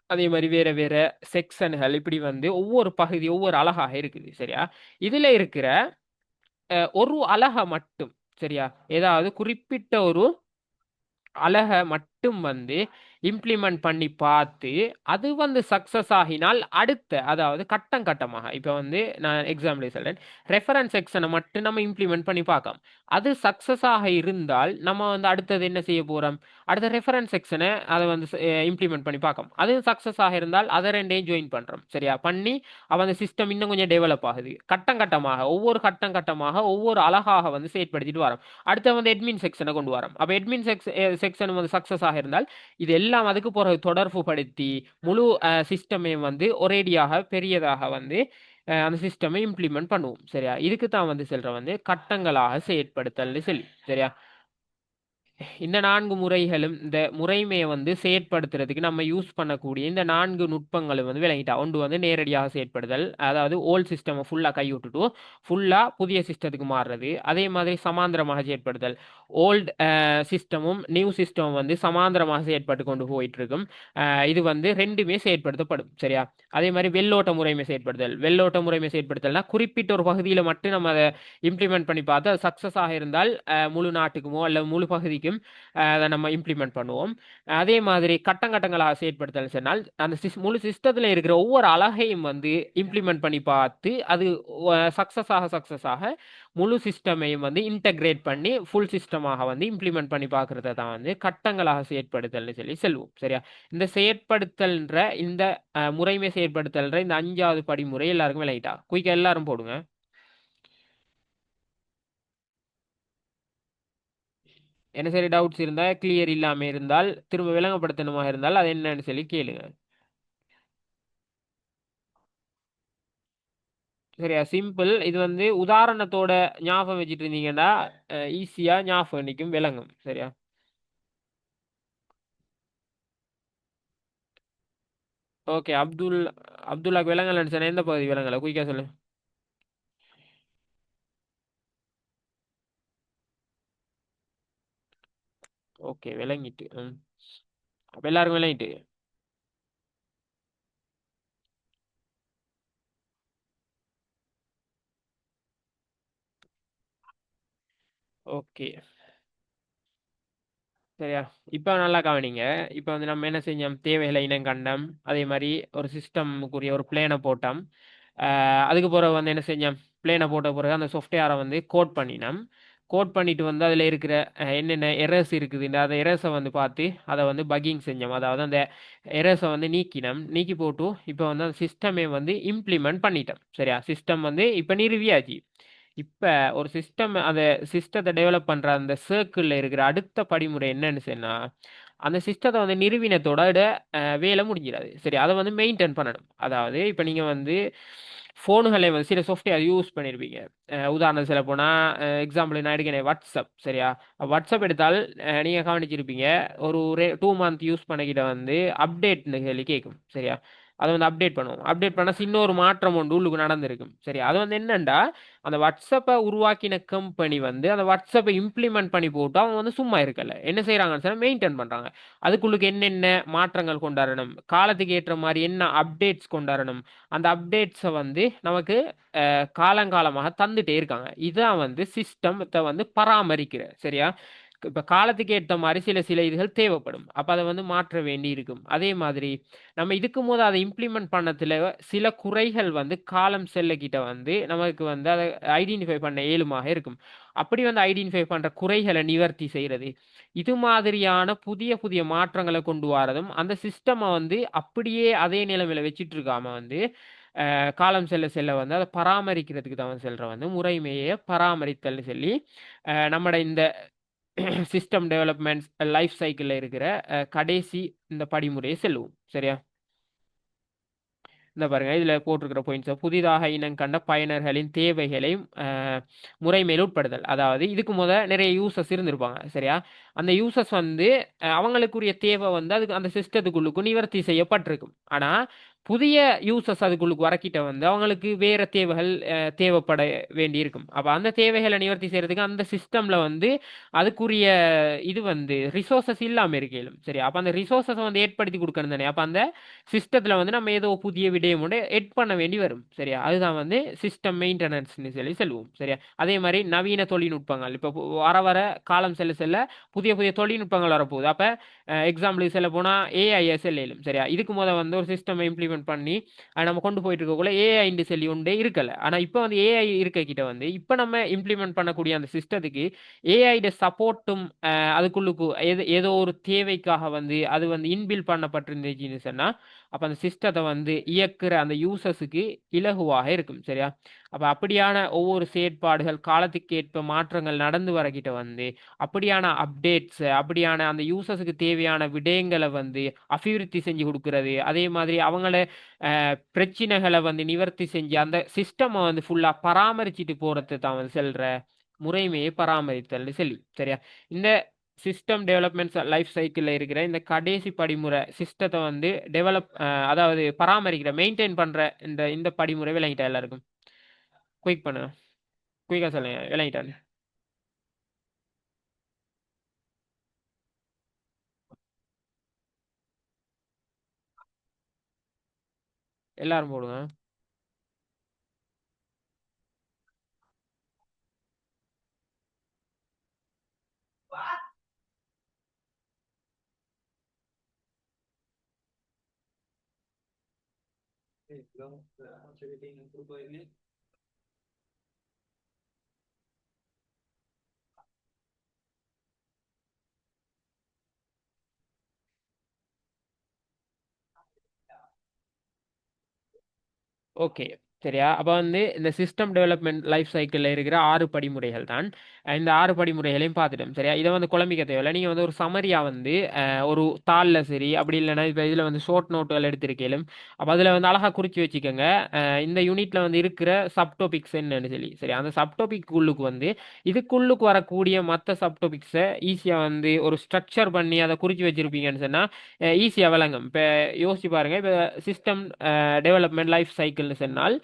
அதே மாதிரி வேற வேற செக்ஷன்கள் இப்படி வந்து ஒவ்வொரு பகுதி ஒவ்வொரு அலகாக இருக்குது சரியா. இதுல இருக்கிற ஒரு அலகை மட்டும் சரியா, ஏதாவது குறிப்பிட்ட ஒரு அழக மட்டும் வந்து இம்ப்ளிமெண்ட் பண்ணி பார்த்து அது வந்து சக்சஸ் ஆகினால் அடுத்த, அதாவது கட்டம் கட்டமாக, இப்போ வந்து நான் எக்ஸாம்பிள் சொல்றேன், ரெஃபரன்ஸ் செக்ஷனை மட்டும் நம்ம இம்ப்ளிமெண்ட் பண்ணி பார்க்கலாம். அது சக்சஸ் ஆக இருந்தால் நம்ம வந்து அடுத்தது என்ன செய்ய போறோம், அடுத்த ரெஃபரன்ஸ் செக்ஷனை அதை வந்து இம்ப்ளிமெண்ட் பண்ணி பார்க்கலாம். அது சக்சஸ் ஆக இருந்தால் அதை ரெண்டையும் ஜாயின் பண்றோம் சரியா, பண்ணி அவன் அந்த சிஸ்டம் இன்னும் கொஞ்சம் டெவலப் ஆகுது. கட்டம் கட்டமாக ஒவ்வொரு கட்டம் கட்டமாக ஒவ்வொரு அழகாக வந்து செயற்படுத்திட்டு வரோம். அடுத்து வந்து அட்மின் செக்ஷனை கொண்டு வரோம். அப்போ அட்மின் செக்ஷன் வந்து சக்சஸ் ஆக இருந்தால் இது எல்லாம் அதுக்கு பிறகு தொடர்பு படுத்தி முழு சிஸ்டமே வந்து ஒரேடியாக பெரியதாக வந்து அந்த சிஸ்டமை இம்ப்ளிமெண்ட் பண்ணுவோம் சரியா. இதுக்கு தான் வந்து செல்ற வந்து கட்டங்களாக செயற்படுத்தல் சொல்லி சரியா. இந்த 4 முறைகளும் இந்த முறைமையை வந்து செயற்படுத்துறதுக்கு நம்ம யூஸ் பண்ணக்கூடிய இந்த 4 நுட்பங்களும் வந்து விளங்கிட்டா. ஒன்று வந்து நேரடியாக செயற்படுதல், அதாவது ஓல்ட் சிஸ்டம் ஃபுல்லாக கைவிட்டுட்டு ஃபுல்லாக புதிய சிஸ்டத்துக்கு மாறுறது. அதே மாதிரி சமாந்திரமாக செயற்படுதல், ஓல்டு சிஸ்டமும் நியூ சிஸ்டமும் வந்து சமாந்திரமாக செயற்பட்டு கொண்டு போயிட்டு இருக்கும். இது வந்து ரெண்டுமே செயற்படுத்தப்படும் சரியா. அதே மாதிரி வெள்ளோட்ட முறைமை செயற்படுதல், வெள்ளோட்ட முறைமை செயற்படுத்தல்னா குறிப்பிட்ட ஒரு பகுதியில் மட்டும் நம்ம அதை இம்ப்ளிமெண்ட் பண்ணி பார்த்து அது சக்சஸ் ஆக இருந்தால் முழு நாட்டுக்குமோ அல்ல முழு பகுதிக்கும் அதை நம்ம இம்ப்ளிமெண்ட் பண்ணுவோம். அதே மாதிரி கட்டங்கட்டங்களாக செயற்படுத்தல் சொன்னால் அந்த முழு சிஸ்டத்தில் இருக்கிற ஒவ்வொரு அழகையும் வந்து இம்ப்ளிமெண்ட் பண்ணி பார்த்து அது சக்சஸ் ஆக முழு சிஸ்டமையும் வந்து இன்டகிரேட் பண்ணி ஃபுல் சிஸ்டமாக வந்து இம்ப்ளிமெண்ட் பண்ணி பார்க்கறத தான் வந்து கட்டங்களாக செயற்படுத்தல்னு சொல்லி செல்வோம் சரியா. இந்த செயற்படுத்தல்ன்ற இந்த முறைமை செயற்படுத்தல்ன்ற இந்த 5வது படிமுறை எல்லாருக்கும் விளையிட்டா குயிக்கா எல்லாரும் போடுங்க. என்ன சரி டவுட்ஸ் இருந்தால், கிளியர் இல்லாமல் இருந்தால், திரும்ப விளங்கப்படுத்தணுமா இருந்தால் அது என்னன்னு சொல்லி கேளுங்க சரியா. சிம்பிள். இது வந்து உதாரணத்தோட ஞாபகம் வச்சுட்டு இருந்தீங்கன்னா ஈஸியா ஞாபகம் நிற்கும், விளங்கும் சரியா. ஓகே. அப்துல்லாக்கு விளங்கலன்னு சொன்னா எந்த பகுதி விளங்கல, குயிக்கா சொல்லு. ஓகே விளங்கிட்டு. அப்ப எல்லாருக்கும் விளங்கிட்டு. ஓகே சரியா. இப்போ நல்லா கவனிங்க. இப்போ வந்து நம்ம என்ன செஞ்சோம், தேவைகளை இனம் கண்டம், அதே மாதிரி ஒரு சிஸ்டமுக்குரிய ஒரு பிளேனை போட்டோம். அதுக்கு பிறகு வந்து என்ன செஞ்சோம், பிளேனை போட்ட பிறகு அந்த சாஃப்ட்வேரை வந்து கோட் பண்ணினோம். கோட் பண்ணிட்டு வந்து அதில் இருக்கிற என்னென்ன எரர்ஸ் இருக்குது, இந்த அந்த எரர்ஸை வந்து பார்த்து அதை வந்து பக்கிங் செஞ்சோம். அதாவது அந்த எரர்ஸை வந்து நீக்கினோம். நீக்கி போட்டு இப்போ வந்து அந்த சிஸ்டமே வந்து இம்ப்ளிமெண்ட் பண்ணிட்டோம் சரியா. சிஸ்டம் வந்து இப்போ நிறுவியாச்சு. இப்போ ஒரு சிஸ்டம், அந்த சிஸ்டத்தை டெவலப் பண்ணுற அந்த சர்க்கிளில் இருக்கிற அடுத்த படிமுறை என்னன்னு சொன்னா, அந்த சிஸ்டத்தை வந்து நிறுவினத்தோட வேலை முடிஞ்சிடாது சரி, அதை வந்து மெயின்டைன் பண்ணணும். அதாவது இப்போ நீங்கள் வந்து ஃபோனுகளை வந்து சில சாஃப்ட்வேர் யூஸ் பண்ணியிருப்பீங்க. உதாரணம் சொல்ல போனால் எக்ஸாம்பிள் நான் எடுக்கிறேன், வாட்ஸ்அப் சரியா. வாட்ஸ்அப் எடுத்தால் நீங்கள் கவனிச்சிருப்பீங்க, ஒரு 2 மந்த் யூஸ் பண்ணிக்கிட்ட வந்து அப்டேட்னு சொல்லி கேட்கும் சரியா. அதை வந்து அப்டேட் பண்ணுவோம். அப்டேட் பண்ணால் இன்னொரு மாற்றம் ஒன்று உள்ளுக்கு நடந்திருக்கும் சரி. அது வந்து என்னண்டா, அந்த வாட்ஸ்அப்பை உருவாக்கின கம்பெனி வந்து அந்த வாட்ஸ்அப்பை இம்ப்ளிமெண்ட் பண்ணி போட்டு அவங்க வந்து சும்மா இருக்கல, என்ன செய்யறாங்கன்னு சொன்னா மெயின்டைன் பண்றாங்க. அதுக்குள்ளுக்கு என்னென்ன மாற்றங்கள் கொண்டாடணும், காலத்துக்கு ஏற்ற மாதிரி என்ன அப்டேட்ஸ் கொண்டாடணும், அந்த அப்டேட்ஸை வந்து நமக்கு காலங்காலமாக தந்துட்டே இருக்காங்க. இதான் வந்து சிஸ்டத்தை வந்து பராமரிக்கிற சரியா. இப்போ காலத்துக்கு ஏற்ற மாதிரி சில சில இதுகள் தேவைப்படும், அப்போ அதை வந்து மாற்ற வேண்டி இருக்கும். அதே மாதிரி நம்ம இதுக்கு போது அதை இம்ப்ளிமெண்ட் பண்ணத்துல சில குறைகள் வந்து காலம் செல்லக்கிட்ட வந்து நமக்கு வந்து அதை ஐடென்டிஃபை பண்ண இயலுமாக இருக்கும். அப்படி வந்து ஐடென்டிஃபை பண்ற குறைகளை நிவர்த்தி செய்யறது, இது மாதிரியான புதிய புதிய மாற்றங்களை கொண்டு வரதும், அந்த சிஸ்டமை வந்து அப்படியே அதே நிலைமையில வச்சிட்டு இருக்காம வந்து காலம் செல்ல செல்ல வந்து அதை பராமரிக்கிறதுக்கு தான் செல்ற வந்து முறைமையை பராமரித்தல்னு சொல்லி நம்மட இந்த சிஸ்டம் டெவலப்மெண்ட் லைஃப் சைக்கிளில் இருக்கிற கடைசி இந்த படிமுறையை செல்லுவோம் சரியா. இந்த பாருங்க இதில் போட்டிருக்கிற பாயிண்ட்ஸ், புதிதாக இனம் கண்ட பயனர்களின் தேவைகளையும் முறைமையில் உட்படுதல். அதாவது இதுக்கு நிறைய யூசர்ஸ் இருந்திருப்பாங்க சரியா. அந்த யூசர்ஸ் வந்து அவங்களுக்குரிய தேவை வந்து அதுக்கு அந்த சிஸ்டத்துக்குள்ளுக்கும் நிவர்த்தி செய்யப்பட்டிருக்கும். ஆனால் புதிய யூசர்ஸ் அதுக்குள்ளுக்கு வரக்கிட்ட வந்து அவங்களுக்கு வேற தேவைகள் தேவைப்பட வேண்டி இருக்கும். அப்ப அந்த தேவைகளை நிவர்த்தி செய்யறதுக்கு அந்த சிஸ்டம்ல வந்து அதுக்குரிய இது வந்து ரிசோர்சஸ் இல்லாம இருக்கையிலும் சரி. அப்ப அந்த ரிசோர்சஸ் வந்து ஏற்படுத்தி கொடுக்கணும் தானே. அப்ப அந்த சிஸ்டத்துல வந்து நம்ம ஏதோ புதிய விடயம் ஒன்று எட் பண்ண வேண்டி வரும் சரியா. அதுதான் வந்து சிஸ்டம் மெயின்டெனன்ஸ்னு சொல்லி சொல்லுவோம் சரியா. அதே மாதிரி நவீன தொழில்நுட்பங்கள் இப்போ வர வர காலம் செல்ல செல்ல புதிய புதிய தொழில்நுட்பங்கள் வரப்போகுது. அப்ப எக்ஸாம்பிளுக்கு சொல்ல போனா ஏஐஎஸ்எல்லும் சரியா. இதுக்கு வந்து ஒரு சிஸ்டம் இம்ப்ளிமெண்ட் பண்ணி நம்ம கொண்டு போயிட்டு இருக்கக்குள்ள ஏஐன்னு சொல்லி ஒன்றே இருக்கல. ஆனா இப்போ வந்து ஏஐ இருக்க கிட்ட வந்து இப்போ நம்ம இம்ப்ளிமெண்ட் பண்ணக்கூடிய அந்த சிஸ்டத்துக்கு ஏஐட சப்போர்ட்டும் அதுக்குள்ளுக்கு ஏதோ ஒரு தேவைக்காக வந்து அது வந்து இன்பில் பண்ணப்பட்டிருந்துச்சுன்னு சொன்னா அப்ப அந்த சிஸ்டத்தை வந்து இயக்குற அந்த யூசர்ஸுக்கு இலகுவாக இருக்கும் சரியா. அப்ப அப்படியான ஒவ்வொரு செயற்பாடுகள் காலத்துக்கு ஏற்ப மாற்றங்கள் நடந்து வரக்கிட்ட வந்து அப்படியான அப்டேட்ஸ் அப்படியான அந்த யூசர்ஸுக்கு தேவையான விடயங்களை வந்து அபிவிருத்தி செஞ்சு கொடுக்கறது. அதே மாதிரி அவங்கள பிரச்சனைகளை வந்து நிவர்த்தி செஞ்சு அந்த சிஸ்டம் வந்து ஃபுல்லா பராமரிச்சுட்டு போறது தான் வந்து செல்ற முறைமையை பராமரித்தல் சொல்லி சரியா. இந்த சிஸ்டம் டெவலப்மெண்ட் லைஃப் சைக்கிளில் இருக்கிற இந்த கடைசி படிமுறை சிஸ்டத்தை வந்து டெவலப் அதாவது பராமரிக்கிற மெயின்டைன் பண்ற இந்த இந்த படிமுறை விளங்கிட்டா எல்லாருக்கும். குயிக் பண்ணு, குயிக்கா சொல்லுங்க விளங்கிட்டான்னு. எல்லாரும் போடுங்க. ஓகே சரியா. அப்போ வந்து இந்த சிஸ்டம் டெவலப்மெண்ட் லைஃப் சைக்கிளில் இருக்கிற 6 படிமுறைகள் தான். இந்த 6 படிமுறைகளையும் பார்த்துட்டோம் சரியா. இதை வந்து குழம்பிக்க தேவையில்லை. நீங்கள் வந்து ஒரு சமரியா வந்து ஒரு தாளில் சரி அப்படி இல்லைன்னா இப்போ இதில் வந்து ஷார்ட் நோட்டுகள் எடுத்திருக்கலும் அப்போ அதில் வந்து அழகாக குறித்து வச்சுக்கோங்க. இந்த யூனிட்ல வந்து இருக்கிற சப்டாபிக்ஸ் என்னன்னு சொல்லி சரி. அந்த சப்டாபிக் உள்ளுக்கு வந்து இதுக்குள்ளுக்கு வரக்கூடிய மற்ற சப்டாபிக்ஸை ஈஸியாக வந்து ஒரு ஸ்ட்ரக்சர் பண்ணி அதை குறித்து வச்சிருப்பீங்கன்னு சொன்னால் ஈஸியாக விளங்கும். இப்போ யோசிச்சு பாருங்க. இப்போ சிஸ்டம் டெவலப்மெண்ட் லைஃப் சைக்கிள்னு சொன்னால்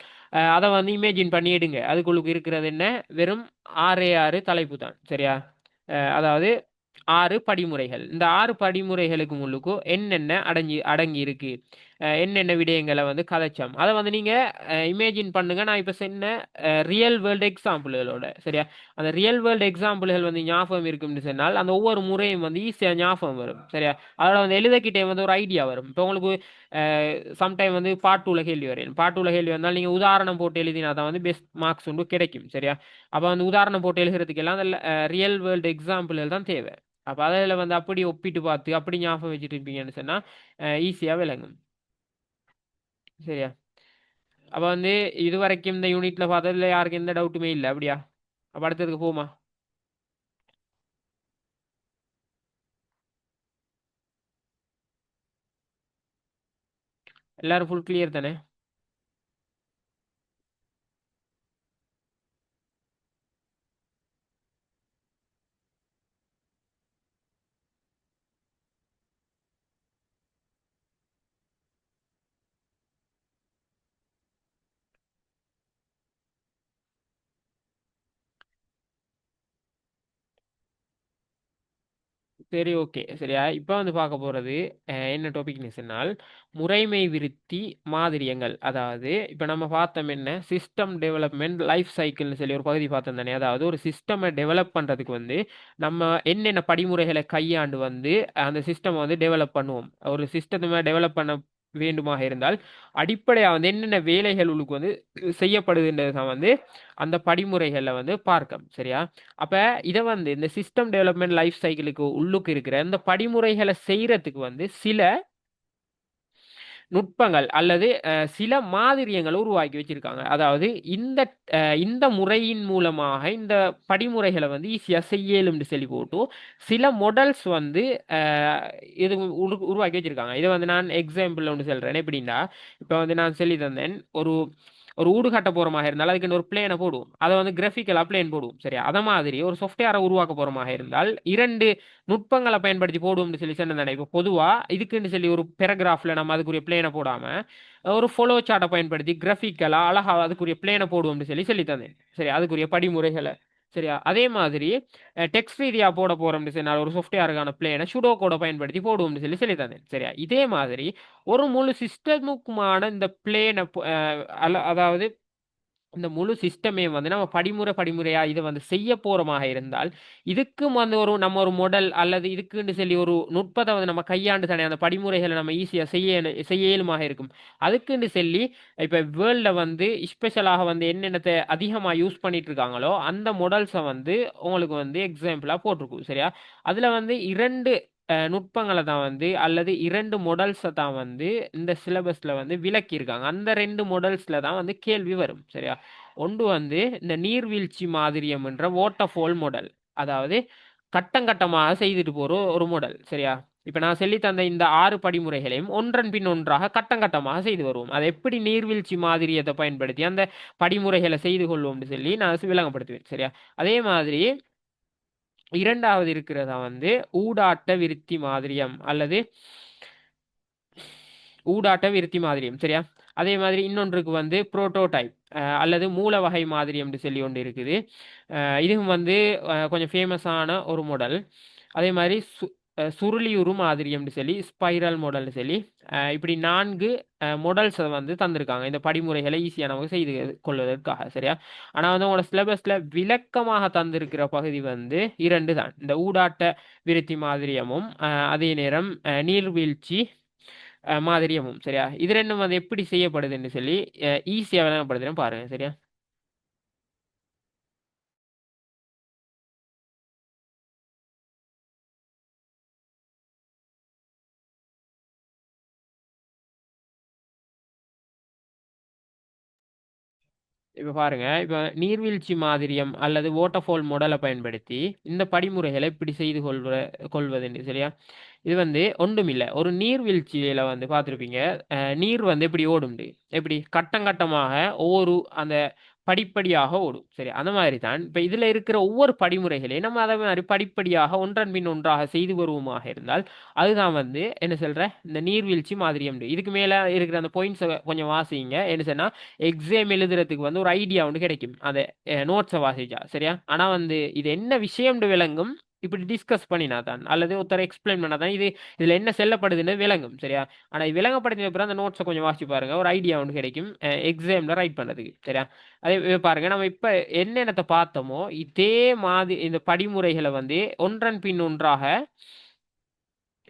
அதை வந்து இமேஜின் பண்ணி எடுங்க. அதுக்குள்ளுக்கு இருக்கிறது என்ன, வெறும் 6 தலைப்பு தான் சரியா. அதாவது 6 படிமுறைகள். இந்த 6 படிமுறைகளுக்கு முள்ளுக்கும் என்னென்ன அடங்கி இருக்கு, என்னென்ன விடயங்களை வந்து கதைச்சோம் அதை வந்து நீங்க இமேஜின் பண்ணுங்க. நான் இப்ப சொன்ன ரியல் வேர்ல்டு எக்ஸாம்பிள்களோட சரியா. அந்த ரியல் வேர்ல்டு எக்ஸாம்பிள்கள் வந்து ஞாபகம் இருக்கும்னு சொன்னால் அந்த ஒவ்வொரு முறையும் வந்து ஈஸியா ஞாபகம் வரும் சரியா. அதோட வந்து எழுதக்கிட்டே வந்து ஒரு ஐடியா வரும். இப்போ உங்களுக்கு சம்டைம் வந்து பாட்டுல கேள்வி வரையும், பாட்டுல கேள்வி வந்தால் நீங்க உதாரணம் போட்டு எழுதினா தான் வந்து பெஸ்ட் மார்க்ஸ் ஒன்று கிடைக்கும் சரியா. அப்ப வந்து உதாரணம் போட்டு எழுதுறதுக்கு எல்லாம் அந்த ரியல் வேர்ல்டு எக்ஸாம்பிள்கள் தான் தேவை. அப்ப அதில் வந்து அப்படி ஒப்பிட்டு பார்த்து அப்படி ஞாபகம் வச்சுட்டு இருப்பீங்கன்னு சொன்னா ஈஸியா விளங்கும் சரியா. அப்ப வந்து இது வரைக்கும் இந்த யூனிட்ல பார்த்ததுல யாருக்கு எந்த டவுட்டுமே இல்லை அப்படியா. அப்ப அடுத்ததுக்கு போமா. எல்லாரும் ஃபுல் கிளியர் தானே. சரி ஓகே சரியா. இப்போ வந்து பார்க்க போறது என்ன டாபிக்னு சொன்னால் முறைமை விருத்தி மாதிரியங்கள். அதாவது இப்போ நம்ம பார்த்தோம் என்ன சிஸ்டம் டெவலப்மெண்ட் லைஃப் சைக்கிள்னு சொல்லி ஒரு பகுதி பார்த்தோம் தானே. அதாவது ஒரு சிஸ்டம் டெவலப் பண்றதுக்கு வந்து நம்ம என்னென்ன படிமுறைகளை கையாண்டு வந்து அந்த சிஸ்டம் வந்து டெவலப் பண்ணுவோம். ஒரு சிஸ்டத்தை டெவலப் பண்ண வேண்டுமாக இருந்தால் அடிப்படையாக வந்து என்னென்ன வேலைகள் உங்களுக்கு வந்து செய்யப்படுதுன்றது தான் வந்து அந்த படிமுறைகளை வந்து பார்க்கும் சரியா. அப்ப இதை வந்து இந்த சிஸ்டம் டெவலப்மெண்ட் லைஃப் சைக்கிளுக்கு உள்ளுக்கு இருக்கிற இந்த படிமுறைகளை செய்யறதுக்கு வந்து சில நுட்பங்கள் அல்லது சில மாதிரியங்களை உருவாக்கி வச்சிருக்காங்க. அதாவது இந்த இந்த முறையின் மூலமாக இந்த படிமுறைகளை வந்து ஈஸியா செய்யலும்னு சொல்லி போட்டு சில மாடல்ஸ் வந்து இது உருவாக்கி வச்சிருக்காங்க. இதை வந்து நான் எக்ஸாம்பிள் ஒன்று சொல்றேன். எப்படின்னா இப்போ வந்து நான் சொல்லி தந்தேன் ஒரு ஒரு ஊடு கட்ட போறமாக இருந்தால் அதுக்கு ஒரு பிளேனை போடுவோம், அதை வந்து கிராஃபிக்கலா பிளேன் போடுவோம். சரியா, அத மாதிரி ஒரு சாஃப்ட்வேரை உருவாக்க போறமாக இருந்தால் இரண்டு நுட்பங்களை பயன்படுத்தி போடுவோம்னு சொல்லி சொன்னதானே. இப்போ பொதுவா இதுக்குன்னு சொல்லி ஒரு பேராகிராஃப்ல நம்ம அதுக்குரிய பிளேனை போடாம ஒரு ஃபாலோ சார்ட்டை பயன்படுத்தி கிராஃபிக்கலா அழகா அதுக்குரிய பிளேனை போடுவோம்னு சொல்லி தந்தேன். சரி, அதுக்குரிய படிமுறைகளை. சரியா, அதே மாதிரி டெக்ஸ்ட் ரீதியா போட போறோம்னு சொல்லி நான் ஒரு சாஃப்ட்வேருக்கான பிளேனை சுடோ கோட பயன்படுத்தி போடுவோம்னு சொல்லி தந்தேன். சரியா, இதே மாதிரி ஒரு முழு சிஸ்டமுக்குமான இந்த பிளேனை அதாவது இந்த முழு சிஸ்டமே வந்து நம்ம படிமுறையா இதை வந்து செய்ய போறோமாக இருந்தால் இதுக்கும் வந்து நம்ம ஒரு மாடல் அல்லது இதுக்குன்னு சொல்லி ஒரு நுட்பத்தை வந்து நம்ம கையாண்டு தானே அந்த படிமுறைகளை நம்ம ஈஸியா செய்ய இயலுமாக இருக்கும். அதுக்குன்னு சொல்லி இப்ப வேர்ல்ட்ல வந்து ஸ்பெஷலாக வந்து என்னென்னத்தை அதிகமா யூஸ் பண்ணிட்டு இருக்காங்களோ அந்த மாடல்ஸை வந்து உங்களுக்கு வந்து எக்ஸாம்பிளா போட்டிருக்கும். சரியா, அதுல வந்து இரண்டு நுட்பங்களை தான் வந்து அல்லது இரண்டு மாடல்ஸை தான் வந்து இந்த சிலபஸ்ல வந்து விளக்கியிருக்காங்க. அந்த ரெண்டு மாடல்ஸ்ல தான் வந்து கேள்வி வரும். சரியா, ஒன்று வந்து இந்த நீர்வீழ்ச்சி மாதிரியம் என்ற வாட்டர்ஃபால் மாடல், அதாவது கட்டங்கட்டமாக செய்துட்டு போற ஒரு மாடல். சரியா, இப்ப நான் சொல்லி தந்த இந்த 6 படிமுறைகளையும் ஒன்றன் பின் ஒன்றாக கட்டங்கட்டமாக செய்து வருவோம். அதை எப்படி நீர்வீழ்ச்சி மாதிரியத்தை பயன்படுத்தி அந்த படிமுறைகளை செய்து கொள்வோம்னு சொல்லி நான் விளங்கப்படுத்துவேன். சரியா, அதே மாதிரி இரண்டாவது இருக்கிறதா வந்து ஊடாட்ட விருத்தி மாதிரியம் அல்லது ஊடாட்ட விருத்தி மாதிரியம். சரியா, அதே மாதிரி இன்னொன்றுக்கு வந்து புரோட்டோடைப் அல்லது மூல வகை மாதிரியம் சொல்லி ஒன்று இருக்குது. இதுவும் வந்து கொஞ்சம் ஃபேமஸான ஒரு மாடல். அதே மாதிரி சுருளியுரு மாதிரியம் சொல்லி ஸ்பைரல் மாடல்னு சொல்லி இப்படி 4 மாடல்ஸை வந்து தந்திருக்காங்க இந்த படிமுறைகளை ஈஸியாக நமக்கு செய்து கொள்வதற்காக. சரியா, ஆனால் வந்து உங்களோட சிலபஸில் விளக்கமாக தந்திருக்கிற பகுதி வந்து 2 தான், இந்த ஊடாட்ட விருத்தி மாதிரியமும் அதே நேரம் நீர்வீழ்ச்சி மாதிரியமும். சரியா, இது ரெண்டும் வந்து எப்படி செய்யப்படுதுன்னு சொல்லி ஈஸியாக விளங்கப்படுதுன்னு பாருங்க. சரியா, இப்ப பாருங்க, இப்ப நீர்வீழ்ச்சி மாதிரியம் அல்லது வாட்டர்ஃபால் மாடலை பயன்படுத்தி இந்த படிமுறைகளை இப்படி செய்து கொள்வதுன்னு. சரியா, இது வந்து ஒன்றுமில்லை, ஒரு நீர்வீழ்ச்சியில வந்து பார்த்துருப்பீங்க, நீர் வந்து எப்படி ஓடும்ண்டு, எப்படி கட்டம் கட்டமாக ஒவ்வொரு அந்த படிப்படியாக ஓடும். சரி, அந்த மாதிரி தான் இப்ப இதுல இருக்கிற ஒவ்வொரு படிமுறைகளையும் நம்ம அதை மாதிரி படிப்படியாக ஒன்றன் பின் ஒன்றாக செய்து வருவோமாக இருந்தால் அதுதான் வந்து என்ன சொல்ற இந்த நீர்வீழ்ச்சி மாதிரியம். இதுக்கு மேல இருக்கிற அந்த பாயிண்ட்ஸை கொஞ்சம் வாசிங்க, என்ன சொன்னா எக்ஸாம் எழுதுறதுக்கு வந்து ஒரு ஐடியா ஒன்று கிடைக்கும் அந்த நோட்ஸை வாசிச்சா. சரியா, ஆனா வந்து இது என்ன விஷயம்னு விளங்கும் இப்படி டிஸ்கஸ் பண்ணினா தான் அல்லது ஒருத்தர் எக்ஸ்பிளைன் பண்ணா தான் இதுல என்ன செல்லப்படுதுன்னு விளங்கும். சரியா, ஆனா இது விளங்கப்படுத்தின அப்புறம் அந்த நோட்ஸை கொஞ்சம் வாசிச்சு பாருங்க, ஒரு ஐடியா ஒன்று கிடைக்கும் எக்ஸாம்ல ரைட் பண்ணதுக்கு. சரியா, அதே பாருங்க, நம்ம இப்ப என்னென்னத்தை பார்த்தோமோ இதே மாதிரி இந்த படிமுறைகளை வந்து ஒன்றன் பின் ஒன்றாக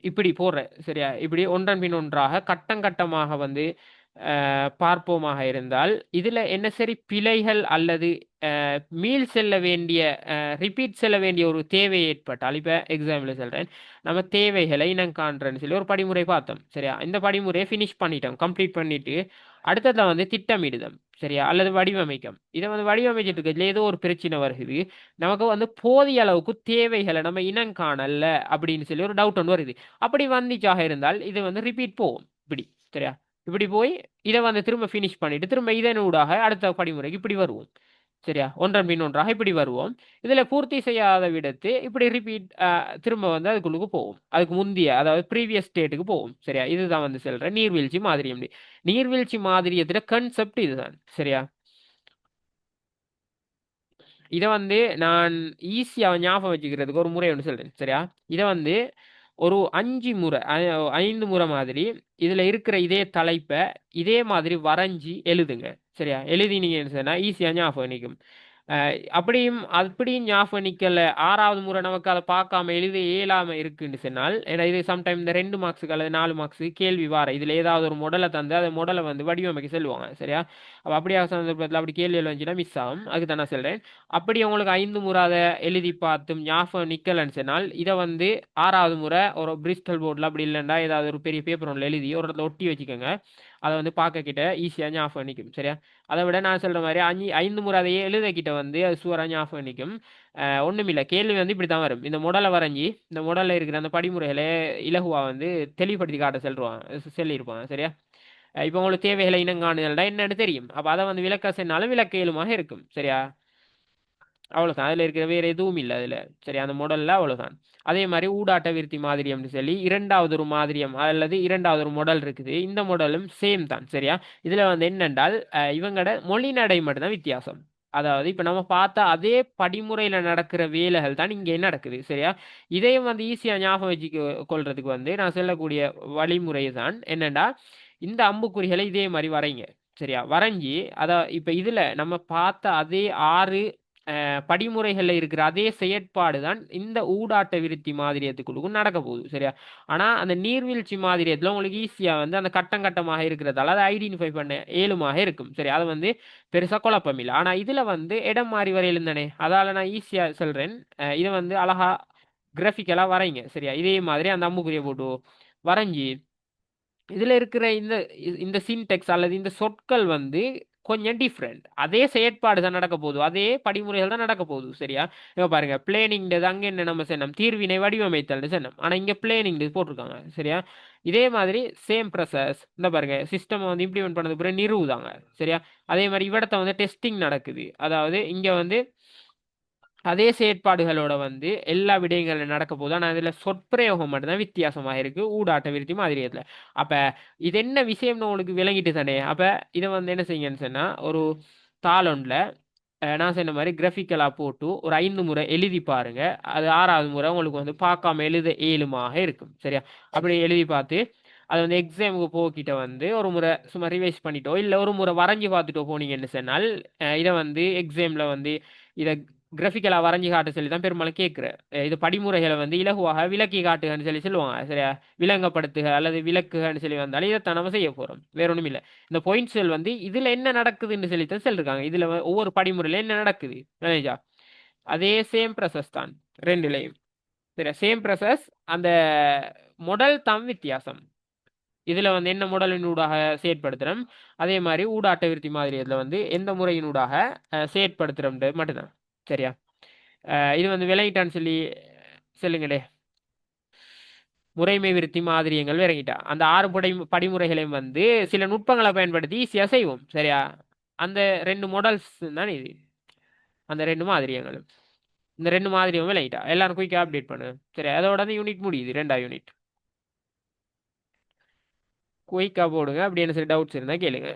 இப்படி போடுற. சரியா, இப்படி ஒன்றன் பின் ஒன்றாக கட்டமாக வந்து பார்ப்போமாக இருந்தால் இதுல என்ன சரி பிழைகள் அல்லது மீள் செல்ல வேண்டிய ரிப்பீட் செல்ல வேண்டிய ஒரு தேவை ஏற்பட்டால், இப்ப எக்ஸாம்பிள் சொல்றேன், நம்ம தேவைகளை இனம் காண்றேன்னு சொல்லி ஒரு படிமுறை பார்த்தோம். சரியா, இந்த படிமுறையை ஃபினிஷ் பண்ணிட்டோம், கம்ப்ளீட் பண்ணிட்டு அடுத்ததுல வந்து திட்டமிடுதம். சரியா, அல்லது வடிவமைக்கம். இதை வந்து வடிவமைச்சிட்டு இருக்கிறதுல ஏதோ ஒரு பிரச்சனை வருது, நமக்கு வந்து போதிய அளவுக்கு தேவைகளை நம்ம இனம் காணல அப்படின்னு சொல்லி ஒரு டவுட் ஒன்று வருது. அப்படி வந்துச்சாக இருந்தால் இது வந்து ரிப்பீட் போகும் இப்படி. சரியா, இப்படி போய் இதை வந்து திரும்ப ஃபினிஷ் பண்ணிட்டு திரும்ப இதனூடாக அடுத்த படிமுறைக்கு இப்படி வருவோம். சரியா, ஒன்றன் பின் ஒன்றாக இப்படி வருவோம். இதுல பூர்த்தி செய்யாத விடத்து இப்படி ரிப்பீட் திரும்ப வந்து அதுக்குள்ளுக்கு போவோம், அதுக்கு முந்தைய அதாவது ப்ரீவியஸ் ஸ்டேட்டுக்கு போவோம். சரியா, இதுதான் வந்து சொல்ற நீர்வீழ்ச்சி மாதிரியம். நீர்வீழ்ச்சி மாதிரியத்துல கன்செப்ட் இதுதான். சரியா, இதை வந்து நான் ஈஸியாக ஞாபகம் வச்சுக்கிறதுக்கு ஒரு முறை ஒன்று சொல்றேன். சரியா, இதை வந்து ஒரு 5 முறை 5 முறை மாதிரி இதுல இருக்கிற இதே தலைப்பை இதே மாதிரி வரைஞ்சி எழுதுங்க. சரியா, எழுதினீங்கன்னு சொன்னா ஈஸியா ஞாபகம் நிற்கும். அப்படியும் ஞாபகம் நிக்கல, 6வது முறை நமக்கு அதை பார்க்காம எழுத இயலாம இருக்குன்னு சொன்னால், ஏன்னா இது சம்டைம் இந்த 2 மார்க்ஸுக்கு அல்லது 4 மார்க்ஸுக்கு கேள்வி வார இதுல ஏதாவது ஒரு மாடலை தந்து அந்த மாடலை வந்து வடிவமைக்க சொல்லுவாங்க. சரியா, அப்ப அப்படியாக சந்தர்ப்பத்தில் அப்படி கேள்வி எழுந்துச்சுன்னா மிஸ் ஆகும். அதுக்கு தான் நான் சொல்றேன், அப்படி உங்களுக்கு 5 முறை அதை எழுதி பார்த்தும் ஞாபகம் நிக்கலன்னு சொன்னால் இதை வந்து 6வது முறை ஒரு பிரிஸ்டல் போர்டில் அப்படி இல்லைன்னா ஏதாவது ஒரு பெரிய பேப்பர் ஒன்றில் எழுதி ஒரு இடத்துல ஒட்டி வச்சுக்கோங்க. அதை வந்து பார்க்க கிட்ட ஈஸியாக ஞாபகம் நிற்கும். சரியா, அதை விட நான் சொல்ற மாதிரி 5 முறை அதையே எழுத கிட்ட வந்து அது சூறாக ஞாபகம் நிற்கும். ஒன்றுமில்லை, கேள்வி வந்து இப்படி தான் வரும். இந்த மாடலை வரைஞ்சி இந்த மாடலில் இருக்கிற அந்த படிமுறைகளை இலகுவா வந்து தெளிவுபடுத்தி காட்ட சொல்லியிருப்பாங்க. சரியா, இப்போ உங்களுக்கு தேவைகளை இனங்காணுதல்னா என்னன்னு தெரியும். அப்போ அதை வந்து விளக்க சொன்னாலும் விளக்க இயலுமாக இருக்கும். சரியா? அவ்வளவுதான். அதுல இருக்கிற வேற எதுவும் இல்லை அதுல. சரி, அந்த மாடல்ல அவ்வளவுதான். அதே மாதிரி ஊடாட்ட விருத்தி மாதிரியம்னு சொல்லி இரண்டாவது ஒரு மாதிரியம் அல்லது இரண்டாவது ஒரு மாடல் இருக்குது. இந்த மாடலும் சேம் தான். சரியா? இதுல வந்து என்னென்றால் இவங்களோட மொழி நடை மட்டும்தான் வித்தியாசம். அதாவது இப்ப நம்ம பார்த்தா அதே படிமுறையில நடக்கிற வேலைகள் தான் இங்கே நடக்குது. சரியா? இதையும் வந்து ஈஸியா ஞாபகம் வச்சு கொள்றதுக்கு வந்து நான் சொல்லக்கூடிய வழிமுறை தான் என்னன்னா, இந்த அம்புக்குறிகளை இதே மாதிரி வரைங்க. சரியா? வரைஞ்சி இப்ப இதுல நம்ம பார்த்த அதே ஆறு படிமுறைகள்ல இருக்கிற அதே செயற்பாடு தான் இந்த ஊடாட்ட விருத்தி மாதிரியத்துக்குள்ளுக்கும் நடக்க போகுது. சரியா? ஆனா அந்த நீர்வீழ்ச்சி மாதிரியத்துல உங்களுக்கு ஈஸியா வந்து அந்த கட்டம் கட்டமாக இருக்கிறதால அதை ஐடென்டிஃபை பண்ண ஏழுமாக இருக்கும். சரி, அது வந்து பெருசா குழப்பம் இல்லை. ஆனா இதுல வந்து இடம் மாறி வரையிலும் தானே, அதால நான் ஈஸியா சொல்றேன். இதை வந்து அழகா கிராஃபிக்கலா வரைங்க. சரியா? இதே மாதிரி அந்த அம்புக்குறியை போட்டு வரைஞ்சி இதுல இருக்கிற இந்த சின்டெக்ஸ் அல்லது இந்த சொற்கள் வந்து கொஞ்சம் டிஃப்ரெண்ட். அதே செயற்பாடு தான் நடக்க போகுது, அதே படிமுறைகள் தான் நடக்க போகுது. சரியா? இப்ப பாருங்க, பிளேனிங் அங்க என்ன நம்ம சொன்னோம், தீர்வினை வடிவமைத்தல் சொன்னோம். ஆனா இங்க பிளேனிங் போட்டிருக்காங்க. சரியா? இதே மாதிரி சேம் ப்ரொசஸ் இந்த பாருங்க, சிஸ்டம் வந்து இம்ப்ளிமெண்ட் பண்ணது பிறகு நிறுவுதாங்க. சரியா? அதே மாதிரி இவ்விடத்த வந்து டெஸ்டிங் நடக்குது. அதாவது இங்க வந்து அதே செயற்பாடுகளோட வந்து எல்லா விடயங்களும் நடக்க போகுது. ஆனால் அதில் சொற்பிரயோகம் மட்டும்தான் வித்தியாசமாக இருக்கு ஊடாட்ட விருத்தி மாதிரியத்துல. அப்ப இது என்ன விஷயம்னு உங்களுக்கு விளங்கிட்டு தானே. அப்ப இதை வந்து என்ன செய்யுங்கன்னு சொன்னா, ஒரு தாளொன்ல நான் சொன்ன மாதிரி கிராஃபிக்கலா போட்டு ஒரு 5 முறை எழுதி பாருங்க. அது 6வது முறை உங்களுக்கு வந்து பார்க்காம எழுத இயலுமாக இருக்கும். சரியா? அப்படி எழுதி பார்த்து அது வந்து எக்ஸாமுக்கு போக்கிட்ட வந்து ஒரு முறை சும்மா ரிவைஸ் பண்ணிட்டோ இல்லை ஒரு முறை வரைஞ்சி பார்த்துட்டோ போனீங்கன்னு சொன்னால் இதை வந்து எக்ஸாம்ல வந்து இதை கிராஃபிக்கலா வரைஞ்சி காட்ட சொல்லி தான் பெரும்பாலும் கேட்குறேன். இது படிமுறைகளை வந்து இலகுவாக விளக்கி காட்டுகன்னு சொல்லி சொல்லுவாங்க. சரியா? விளங்கப்படுத்துக அல்லது விளக்குகன்னு சொல்லி வந்தாலும் இதைத்தான் நம்ம செய்ய போறோம். வேற ஒன்றும் இல்லை. இந்த பாயிண்ட்ஸ்கள் வந்து இதுல என்ன நடக்குதுன்னு சொல்லி தான் சொல்லிருக்காங்க. இதுல ஒவ்வொரு படிமுறையில என்ன நடக்குது மேனேஜா, அதே சேம் ப்ரொசஸ் தான் ரெண்டுலையும். சரியா? Same process. அந்த மொடல் தான் வித்தியாசம். இதுல வந்து என்ன முடலினூடாக செயற்படுத்துறோம், அதே மாதிரி ஊடாட்ட விருத்தி மாதிரி இதுல வந்து எந்த முறையினூடாக செயற்படுத்துறோம்ன்றது மட்டும்தான். சரியா? இது வந்து விளங்கிட்டான்னு சொல்லி சொல்லுங்களே. முறைமை விருத்தி மாதிரியங்கள் விளங்கிட்டா அந்த 6 படிமுறைகளையும் வந்து சில நுட்பங்களை பயன்படுத்தி ஈஸியா செய்வோம். சரியா? அந்த 2 மாடல்ஸ் தான் இது. அந்த 2 மாதிரியங்களும் இந்த 2 மாதிரியும் விளங்கிட்டா எல்லாரும் குயிக்கா அப்டேட் பண்ணு. சரி, அதோட அந்த யூனிட் முடியுது, 2வது யூனிட். குயிக்கா போடுங்க. அப்படி என்ன சரி டவுட்ஸ் இருந்தா கேளுங்க.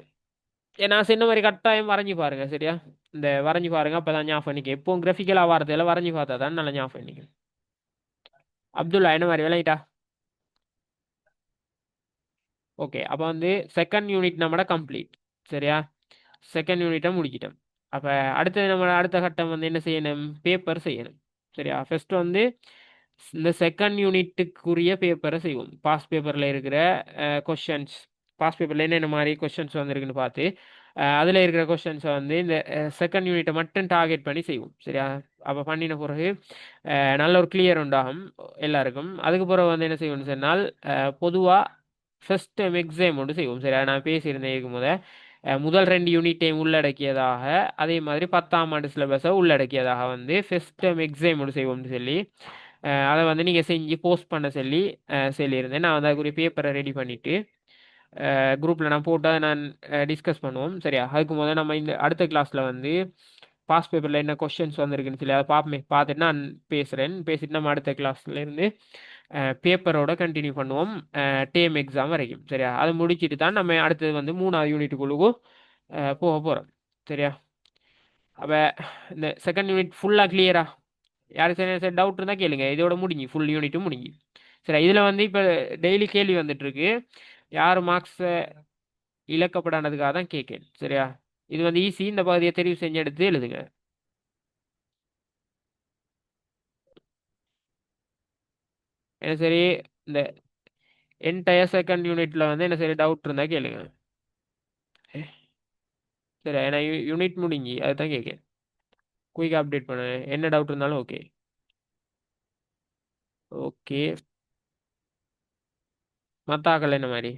நான் சொன்ன மாதிரி கட்டாயம் வரைஞ்சி பாருங்க. சரியா? இந்த வரைஞ்சி பாருங்க, அப்பதான் ஞாபகம் நிற்கும். எப்பவும் கிராஃபிக்கலா வாரதில்ல, வரைஞ்சி பார்த்தா தான் நல்லா ஞாபகம் நிற்கும். அப்துல்லா என்ன மாதிரி விளையிட்டா? ஓகே, அப்போ வந்து செகண்ட் யூனிட் நம்மட கம்ப்ளீட். சரியா? செகண்ட் யூனிட்டை முடிச்சிட்டோம். அப்போ அடுத்தது நம்ம அடுத்த கட்டம் வந்து என்ன செய்யணும், பேப்பர் செய்யணும். சரியா? ஃபர்ஸ்ட் வந்து இந்த செகண்ட் யூனிட்டுக்குரிய பேப்பரை செய்வோம். பாஸ் பேப்பரில் இருக்கிற கொஷன்ஸ், பாஸ் பேப்பரில் என்னென்ன மாதிரி கொஷன்ஸ் வந்திருக்குன்னு பார்த்து அதில் இருக்கிற கொஷன்ஸை வந்து இந்த செகண்ட் யூனிட்டை மட்டும் டார்கெட் பண்ணி செய்வோம். சரியா? அப்போ பண்ணின பிறகு நல்ல ஒரு கிளியர் உண்டாகும் எல்லாருக்கும். அதுக்கு பிறகு வந்து என்ன செய்வோம்னு சொன்னால் பொதுவாக ஃபர்ஸ்ட் டைம் எக்ஸாம் ஒன்று செய்வோம். சரியா? நான் பேசியிருந்தேன் இருக்கும் போது முதல் 2 யூனிட்டையும் உள்ளடக்கியதாக, அதே மாதிரி 10ஆம் ஆண்டு சிலபஸை உள்ளடக்கியதாக வந்து ஃபர்ஸ்ட் டைம் எக்ஸாம் ஒன்று செய்வோம்னு சொல்லி அதை வந்து நீங்கள் செஞ்சு போஸ்ட் பண்ண சொல்லி சொல்லியிருந்தேன். நான் வந்து அதுக்குரிய பேப்பரை ரெடி பண்ணிவிட்டு குரூப்பில் நான் போட்டு அதை நான் டிஸ்கஸ் பண்ணுவோம். சரியா? அதுக்கு முதல்ல நம்ம இந்த அடுத்த கிளாஸில் வந்து பாஸ் பேப்பரில் என்ன கொஷின்ஸ் வந்திருக்குன்னு சொல்லி அதை பார்ப்போமே. பார்த்துட்டு நான் பேசுகிறேன். பேசிட்டு நம்ம அடுத்த கிளாஸ்லேருந்து பேப்பரோட கண்டினியூ பண்ணுவோம் டேம் எக்ஸாம் வரைக்கும். சரியா? அதை முடிச்சுட்டு தான் நம்ம அடுத்தது வந்து 3வது யூனிட்டுக்குள்ளுக்கும் போக போகிறோம். சரியா? அப்போ இந்த செகண்ட் யூனிட் ஃபுல்லாக கிளியரா? யாருக்கு சரி டவுட் இருந்தால் கேளுங்க. இதோட முடிஞ்சு ஃபுல் யூனிட்டும் முடிஞ்சு. சரி, இதில் வந்து இப்போ டெய்லி கேள்வி வந்துட்டு இருக்கு. யார் மார்க்ஸ் இழக்கப்படாததுக்காக தான் கேட்கேன். சரியா? இது வந்து ஈஸி. இந்த பகுதியை தெரிவு செஞ்சு எடுத்து எழுதுங்க. என்ன சரி, இந்த என்டையர் செகண்ட் யூனிட்ல வந்து என்ன சரி டவுட் இருந்தா கேளுங்க. சரி, ஏன்னா யூனிட் முடிஞ்சு அதுதான் கேட்கேன். குயிக்காக அப்டேட் பண்ணு, என்ன டவுட் இருந்தாலும் ஓகே. ஓகே, மத்தாக்கள் என்ன மாதிரி?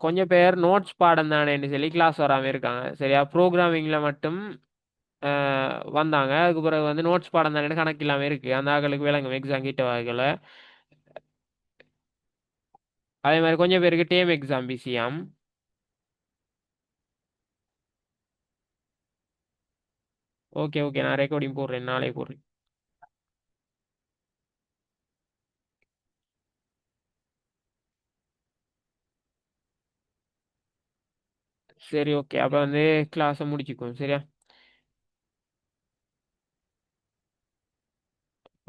கொஞ்சம் பேர் நோட்ஸ் பாடம் தானேன்னு சொல்லி கிளாஸ் வராமல் இருக்காங்க. சரியா, ப்ரோக்ராமிங்கில் மட்டும் வந்தாங்க. அதுக்கு பிறகு வந்து நோட்ஸ் பாடம் தானே கணக்கு இல்லாமல் இருக்கு. அந்த ஆக்களுக்கு விளங்கும் எக்ஸாம் கிட்ட வாங்கல. அதே மாதிரி கொஞ்சம் பேருக்கு டேம் எக்ஸாம் பிசியாம். ஓகே ஓகே, நான் ரெக்கார்டிங் போடுறேன், நாளை போடுறேன். சரி ஓகே, அப்போ வந்து கிளாஸை முடிச்சுக்குவோம். சரியா.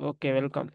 Okay, welcome.